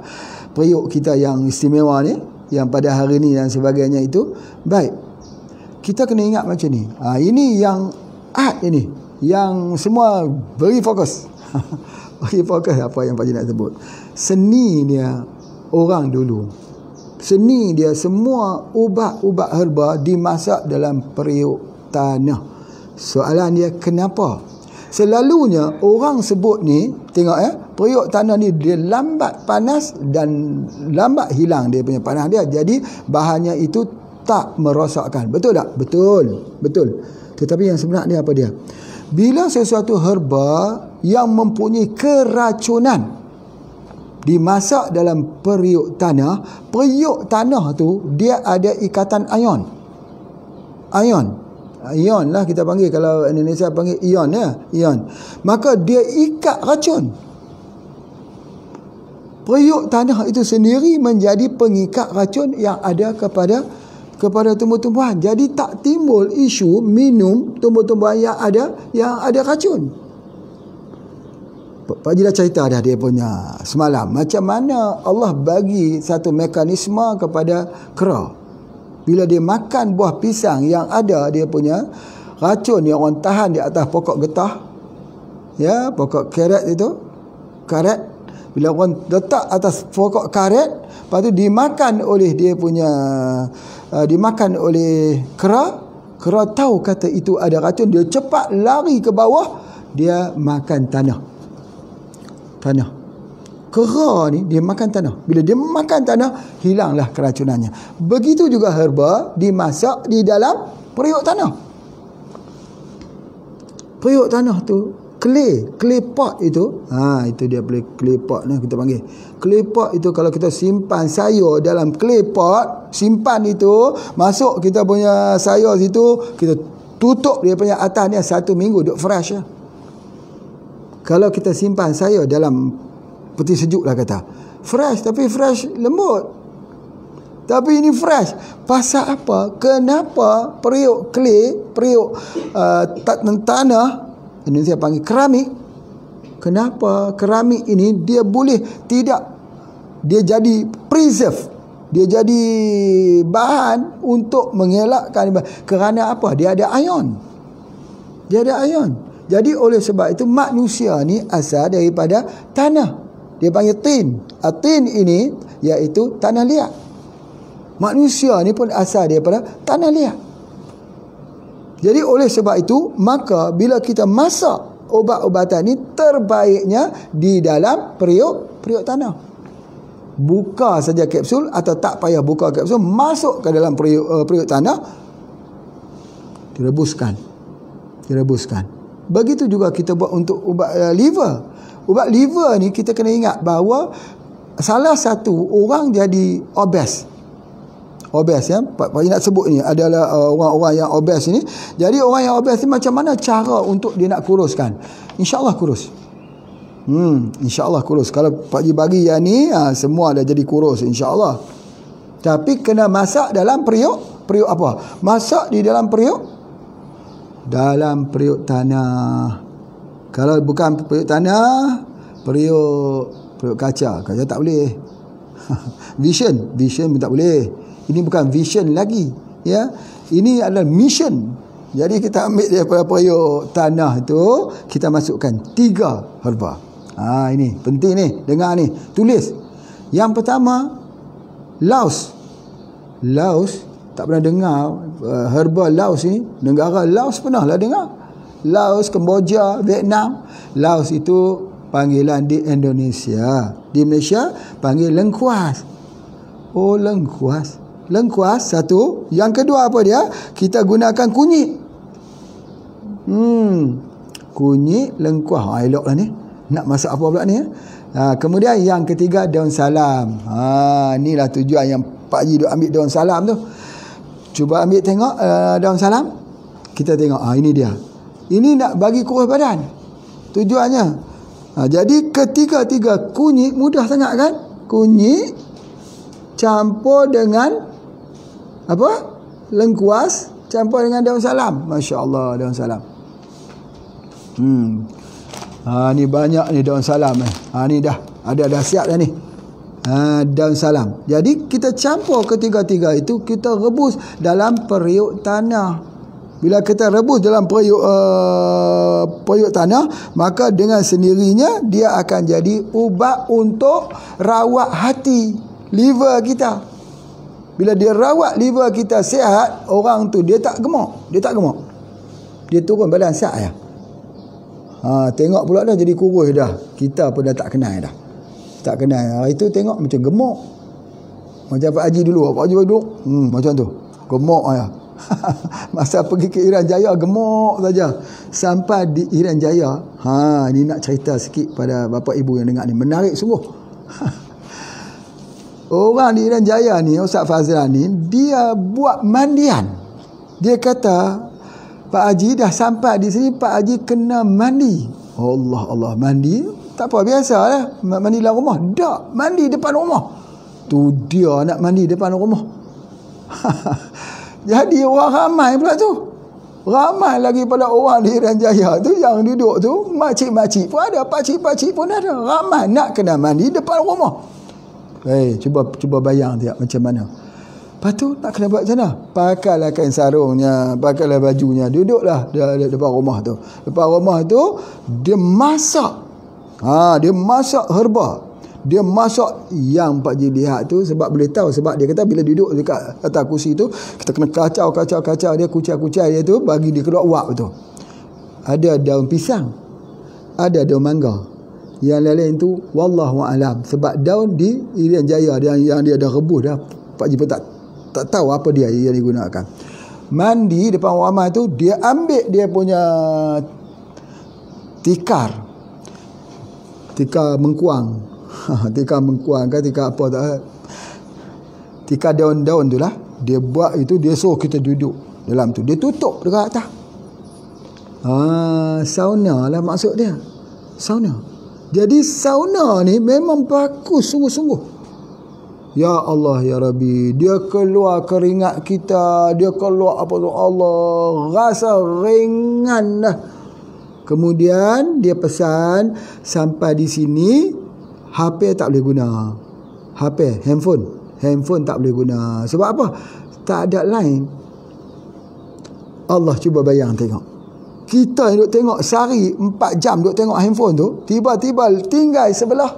periuk kita yang istimewa ni, yang pada hari ni dan sebagainya itu. Baik, kita kena ingat macam ni. Ini yang art ini, yang semua beri fokus. Beri fokus apa yang Pak Haji nak sebut. Seni dia orang dulu. Seni dia semua ubat-ubat herba dimasak dalam periuk tanah. Soalan dia kenapa? Selalunya orang sebut ni, tengok periuk tanah ni dia lambat panas dan lambat hilang dia punya panas dia. Jadi bahannya itu tak merosakkan. Betul tak? Betul. Tetapi yang sebenarnya apa dia? Bila sesuatu herba yang mempunyai keracunan dimasak dalam periuk tanah tu dia ada ikatan ion. Ion lah kita panggil, kalau Indonesia panggil ion ya, ion. Maka dia ikat racun. Periuk tanah itu sendiri menjadi pengikat racun yang ada kepada tumbuh-tumbuhan. Jadi tak timbul isu minum tumbuh-tumbuhan yang ada racun. Pak Haji dah cerita dah dia punya semalam macam mana Allah bagi satu mekanisme kepada kera. Bila dia makan buah pisang yang ada dia punya racun yang orang tahan di atas pokok getah, ya, pokok karet itu, karet. Bila orang letak atas pokok karet, lepas tu dimakan oleh dia punya dimakan oleh kera tahu kata itu ada racun, dia cepat lari ke bawah, dia makan tanah. Kera ni dia makan tanah. Bila dia makan tanah, hilanglah keracunannya. Begitu juga herba dimasak di dalam periuk tanah. Periuk tanah tu clay pot itu. Itu dia clay pot ni kita panggil. Clay pot itu kalau kita simpan sayur dalam clay pot, simpan itu, masuk kita punya sayur situ, kita tutup dia punya atas ni 1 minggu duk fresh lah. Kalau kita simpan sayur dalam peti sejuk lah kata, fresh, tapi fresh lembut, tapi ini fresh. Pasal apa? Kenapa periuk clay, periuk tanah, Indonesia panggil keramik, kenapa keramik ini dia boleh tidak, dia jadi preserve, dia jadi bahan untuk mengelakkan, kerana apa? Dia ada ion. Jadi oleh sebab itu manusia ni asal daripada tanah. Dia panggil tin. Tin ini iaitu tanah liat. Manusia ni pun asal daripada tanah liat. Jadi oleh sebab itu, maka bila kita masak obat-obatan ni, terbaiknya di dalam periuk tanah. Buka saja kapsul atau tak payah buka kapsul, masuk ke dalam periuk tanah, direbuskan. Begitu juga kita buat untuk ubat liver. Ubat liver ni kita kena ingat bahawa salah satu orang jadi obes ya, Pak Haji nak sebut ni adalah orang-orang yang obes ni. Jadi orang yang obes ni macam mana cara untuk dia nak kuruskan? InsyaAllah kurus. InsyaAllah kurus. Kalau Pak Haji bagi yang ni, semua dah jadi kurus insyaAllah. Tapi kena masak dalam periuk apa? Masak di dalam periuk tanah. Kalau bukan periuk tanah, periuk kaca tak boleh. Vision pun tak boleh. Ini bukan vision lagi, ya. Ini adalah mission. Jadi kita ambil daripada periuk tanah itu, kita masukkan 3 herba. Ini penting ni, dengar ni, tulis. Yang pertama, Laos tak pernah dengar herba Laos ni. Negara Laos pernah lah dengar. Laos, Kemboja, Vietnam. Laos itu panggilan di Indonesia. Di Malaysia panggil lengkuas. Oh, lengkuas. Lengkuas satu. Yang kedua apa dia? Kita gunakan kunyit. Kunyit, lengkuas. Elok lah ni. Nak masak apa pula ni? Kemudian yang ketiga daun salam. Inilah tujuan yang Pak Haji duk ambil daun salam tu. Cuba ambil tengok daun salam. Kita tengok. Ini dia. Ini nak bagi kurus badan. Tujuannya. Jadi ketiga-tiga kunyit mudah sangat kan? Kunyit campur dengan apa? Lengkuas campur dengan daun salam. Masya Allah, daun salam. Ni banyak ni daun salam ni dah siap dah ni. Daun salam. Jadi kita campur ketiga-tiga itu, kita rebus dalam periuk tanah. Bila kita rebus dalam periuk tanah, maka dengan sendirinya dia akan jadi ubat untuk rawat hati, liver kita. Bila dia rawat liver kita sihat, orang tu dia tak gemuk. Dia turun badan sihat ya. Tengok pula dah jadi kurus dah. Kita pun dah tak kenal dah. Tak kenal. Itu tengok macam gemuk. Macam Pak Haji dulu. Pak Haji dulu macam tu. Gemuk ya. Masa pergi ke Irian Jaya gemuk saja. Sampai di Irian Jaya, ni nak cerita sikit pada bapa ibu yang dengar ni. Menarik sungguh. Orang di Irian Jaya ni, Ustaz Fazlan ni, dia buat mandian. Dia kata, Pak Haji dah sampai di sini, Pak Haji kena mandi. Allah, mandi tak apa, biasa lah. Mandi dalam rumah. Tak, mandi depan rumah. Tu dia nak mandi depan rumah. Jadi orang ramai pula tu. Ramai lagi pada orang di Irian Jaya tu yang duduk tu. Makcik-makcik pun ada, pakcik-pakcik pun ada. Ramai nak kena mandi depan rumah. Cuba bayang dia macam mana. Lepas tu nak kena buat macam mana? Pakailah kain sarungnya, pakailah bajunya, duduklah depan rumah tu. Depan rumah tu dia masak. Dia masak herba. Dia masak yang Pak Haji lihat tu, sebab boleh tahu, sebab dia kata bila duduk dekat atas kursi tu, kita kena kacau dia, kucai dia tu, bagi dia keluar wap tu. Ada daun pisang, ada daun mangga. Yang lain tu wallahu alam, sebab daun di Irian Jaya yang dia dah rebus dah. Pak Haji pun tak tahu apa dia yang digunakan. Mandi depan orang ramai tu, dia ambil dia punya tikar mengkuang. Tikar mengkuang kan, tikar apa tak, tikar daun-daun tu lah. Dia buat itu, dia suruh kita duduk dalam tu, dia tutup dekat atas. Sauna lah maksud dia. Sauna. Jadi sauna ni memang bagus sungguh-sungguh. Ya Allah ya Rabbi, dia keluar keringat kita, dia keluar apa tu, Allah rasa ringan dah. Kemudian dia pesan, sampai di sini HP tak boleh guna. Handphone tak boleh guna. Sebab apa? Tak ada line. Allah, cuba bayang tengok. Kita yang duk tengok sehari 4 jam duk tengok handphone tu, tiba-tiba tinggal sebelah,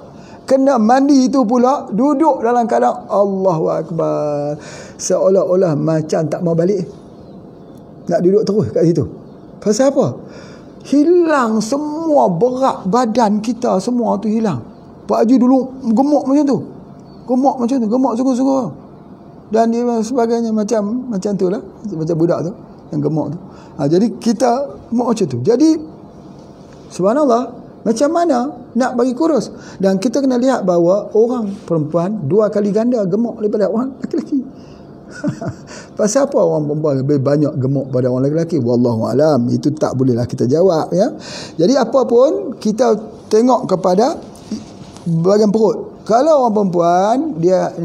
kena mandi tu pula, duduk dalam keadaan Allahu Akbar. Seolah-olah macam tak mau balik. Nak duduk terus kat situ. Pasal apa? Hilang semua berat badan kita, semua tu hilang. Pak Haji dulu gemuk macam tu. Gemuk sungguh-sungguh. Dan dia sebagainya macam tu lah. Macam budak tu yang gemuk tu. Jadi kita gemuk macam tu. Jadi subhanallah, macam mana nak bagi kurus? Dan kita kena lihat bahawa orang perempuan 2 kali ganda gemuk daripada orang lelaki. Pasal apa orang perempuan lebih banyak gemuk pada orang lelaki? Wallahu alam. Itu tak bolehlah kita jawab ya. Jadi apa pun kita tengok kepada bahagian perut. Kalau orang perempuan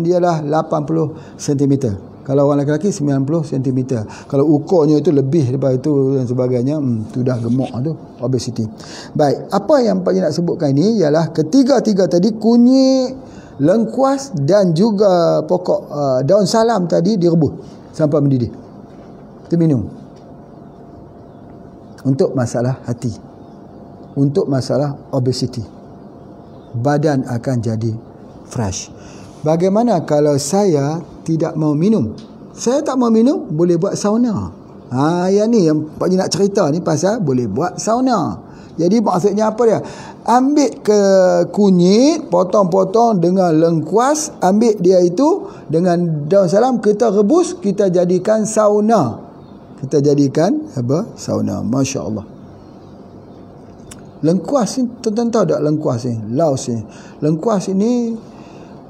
dialah 80 cm. Kalau orang lelaki 90 cm. Kalau ukurnya itu lebih daripada itu dan sebagainya, itu dah gemuk tu, obesity. Baik, apa yang Pak Haji nak sebutkan ini ialah ketiga-tiga tadi, kunyit, lengkuas dan juga pokok daun salam tadi direbus sampai mendidih. Kita minum. Untuk masalah hati. Untuk masalah obesity. Badan akan jadi fresh. bagaimana kalau saya tidak mau minum? Saya tak mau minum, boleh buat sauna. Yang ni yang Pak Haji nak cerita ni pasal boleh buat sauna. Jadi maksudnya apa dia? Ambil ke kunyit, potong-potong dengan lengkuas, ambil dia itu dengan daun salam, kita rebus, kita jadikan sauna. Kita jadikan apa? Sauna. Masya Allah. Lengkuas ni, tuan-tuan tahu tak lengkuas ni? Laos ni.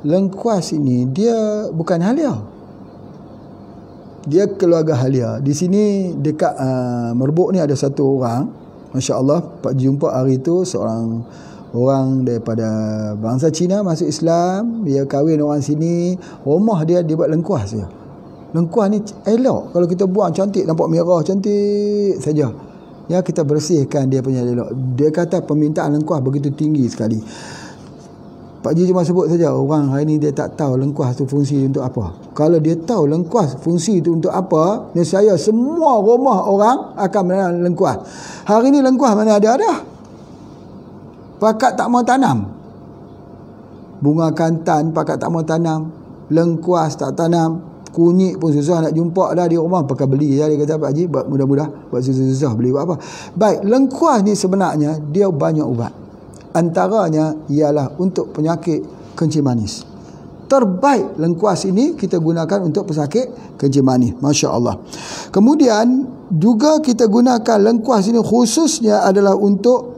Lengkuas ini dia bukan halia. Dia keluarga halia. Di sini dekat Merbuk ni ada satu orang, Masya Allah, Pak jumpa hari tu seorang orang daripada bangsa Cina masuk Islam, dia kahwin orang sini, rumah dia buat lengkuas je. Lengkuas ni elok, kalau kita buang cantik, nampak merah cantik saja. Ya, kita bersihkan dia punya elok. Dia kata permintaan lengkuas begitu tinggi sekali. Pak Ji cuma sebut saja, orang hari ni dia tak tahu lengkuas tu fungsi untuk apa. Kalau dia tahu lengkuas fungsi itu untuk apa, nescaya semua rumah orang akan menanam lengkuas. Hari ni lengkuas mana ada dah. Pakat tak mau tanam. Bunga kantan pakat tak mau tanam. Lengkuas tak tanam. Kunyit pun susah nak jumpa dah di rumah, pakai beli je. Dia kata Pak Haji, buat mudah-mudah, buat susah-susah beli buat apa. Baik, lengkuas ni sebenarnya dia banyak ubat. Antaranya ialah untuk penyakit kencing manis. Terbaik lengkuas ini kita gunakan untuk pesakit kencing manis. Masya Allah. Kemudian juga kita gunakan lengkuas ini khususnya adalah untuk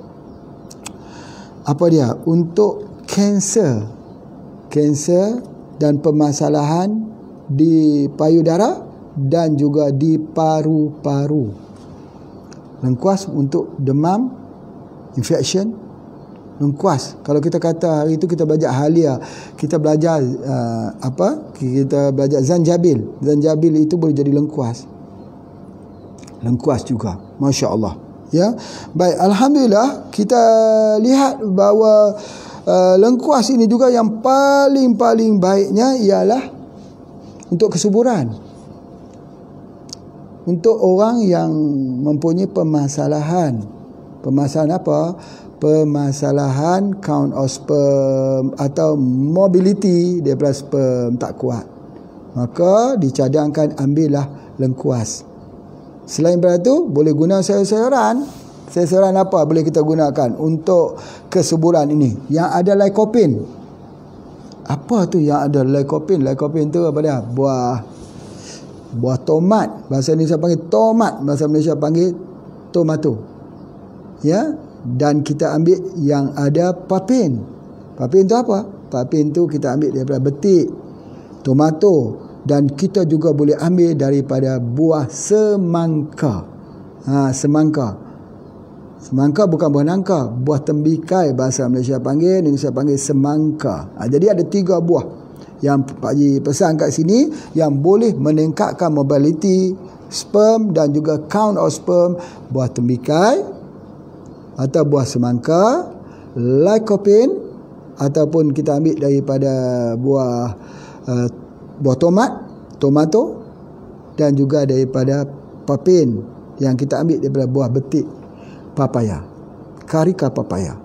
apa dia? Untuk kanser. Kanser dan permasalahan di payudara dan juga di paru-paru. Lengkuas untuk demam, infection. Lengkuas, kalau kita kata hari itu kita belajar halia, kita belajar kita belajar zanjabil. Zanjabil itu boleh jadi lengkuas. Lengkuas juga, Masya Allah. Ya, baik, alhamdulillah kita lihat bahawa lengkuas ini juga yang paling baiknya ialah untuk kesuburan. Untuk orang yang mempunyai permasalahan. Permasalahan apa? Permasalahan count of sperm atau mobility daripada sperm tak kuat. Maka dicadangkan ambillah lengkuas. Selain daripada itu, boleh guna sayur-sayuran. Sayur-sayuran apa boleh kita gunakan untuk kesuburan ini? Yang ada lycopene. Apa tu yang ada lycopene? Lycopene tu apa dia? Buah tomat. Bahasa Indonesia panggil tomat, bahasa Malaysia panggil tomato. Ya, dan kita ambil yang ada papain. Papain tu apa? Papain tu kita ambil daripada betik tomato, dan kita juga boleh ambil daripada buah semangka. Semangka. Semangka bukan buah nangka, buah tembikai bahasa Malaysia panggil, Indonesia panggil semangka. Jadi ada 3 buah yang Pak Haji pesan kat sini yang boleh meningkatkan mobility sperm dan juga count of sperm. Buah tembikai atau buah semangka, lycopene, ataupun kita ambil daripada buah tomato, dan juga daripada papain yang kita ambil daripada buah betik papaya, karika papaya.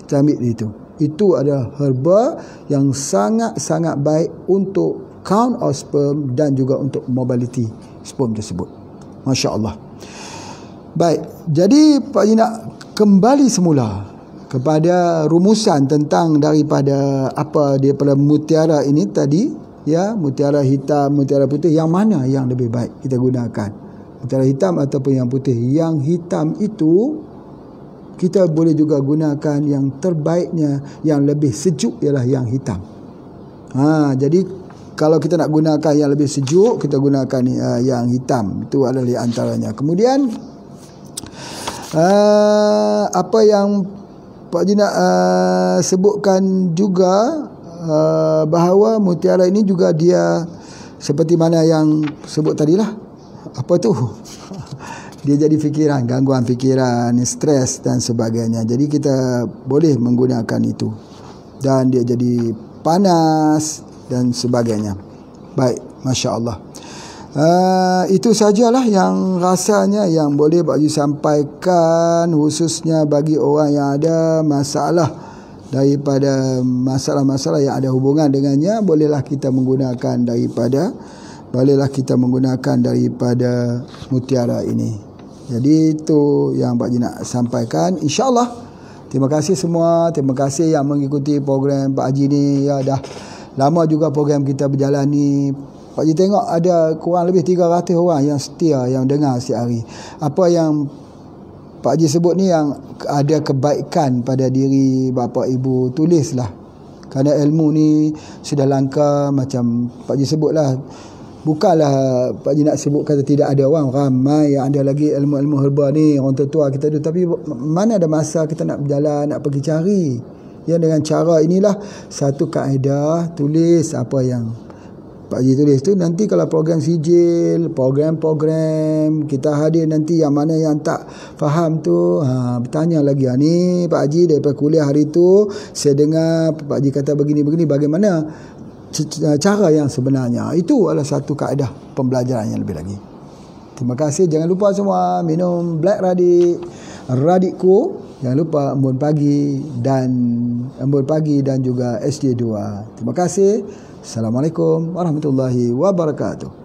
Kita ambil itu. Itu adalah herba yang sangat-sangat baik untuk count of sperm dan juga untuk mobility sperm tersebut. Masya Allah. Baik, jadi Pak Haji nak kembali semula kepada rumusan tentang daripada apa daripada mutiara ini tadi, ya, mutiara hitam, mutiara putih, yang mana yang lebih baik kita gunakan? Mutiara hitam ataupun yang putih? Yang hitam itu kita boleh juga gunakan yang terbaiknya, yang lebih sejuk ialah yang hitam. Jadi kalau kita nak gunakan yang lebih sejuk, kita gunakan yang hitam. Itu adalah di antaranya. Kemudian apa yang Pak Haji nak sebutkan juga bahawa mutiara ini juga dia seperti mana yang sebut tadilah, apa tu? Dia jadi fikiran, gangguan fikiran, stres dan sebagainya. Jadi kita boleh menggunakan itu. Dan dia jadi panas dan sebagainya. Baik, Masya Allah. Itu sajalah yang rasanya yang boleh Pak Haji sampaikan, khususnya bagi orang yang ada masalah daripada masalah-masalah yang ada hubungan dengannya, bolehlah kita menggunakan daripada mutiara ini. Jadi itu yang Pak Haji nak sampaikan, insya-Allah. Terima kasih semua, terima kasih yang mengikuti program Pak Haji ni. Ya, dah lama juga program kita berjalan ni. Pak Haji tengok ada kurang lebih 300 orang yang setia, yang dengar setiap hari. Apa yang Pak Haji sebut ni, yang ada kebaikan pada diri bapa ibu, tulislah. Kerana ilmu ni sudah langka, macam Pak Haji sebutlah. Bukanlah Pak Haji nak sebut kata tidak ada orang, ramai yang ada lagi ilmu-ilmu herba ni, orang tua kita tu. Tapi mana ada masa kita nak berjalan, nak pergi cari. Yang dengan cara inilah satu kaedah, tulis apa yang Pak Haji tulis tu. Nanti kalau program sijil, program-program kita hadir, nanti yang mana yang tak faham tu, bertanya lagi. Ni Pak Haji daripada kuliah hari tu, saya dengar Pak Haji kata begini-begini, bagaimana cara yang sebenarnya. Itu adalah satu kaedah pembelajaran yang lebih lagi. Terima kasih. Jangan lupa semua minum Black Radikku. Jangan lupa embun pagi dan juga SJ2. Terima kasih. Assalamualaikum warahmatullahi wabarakatuh.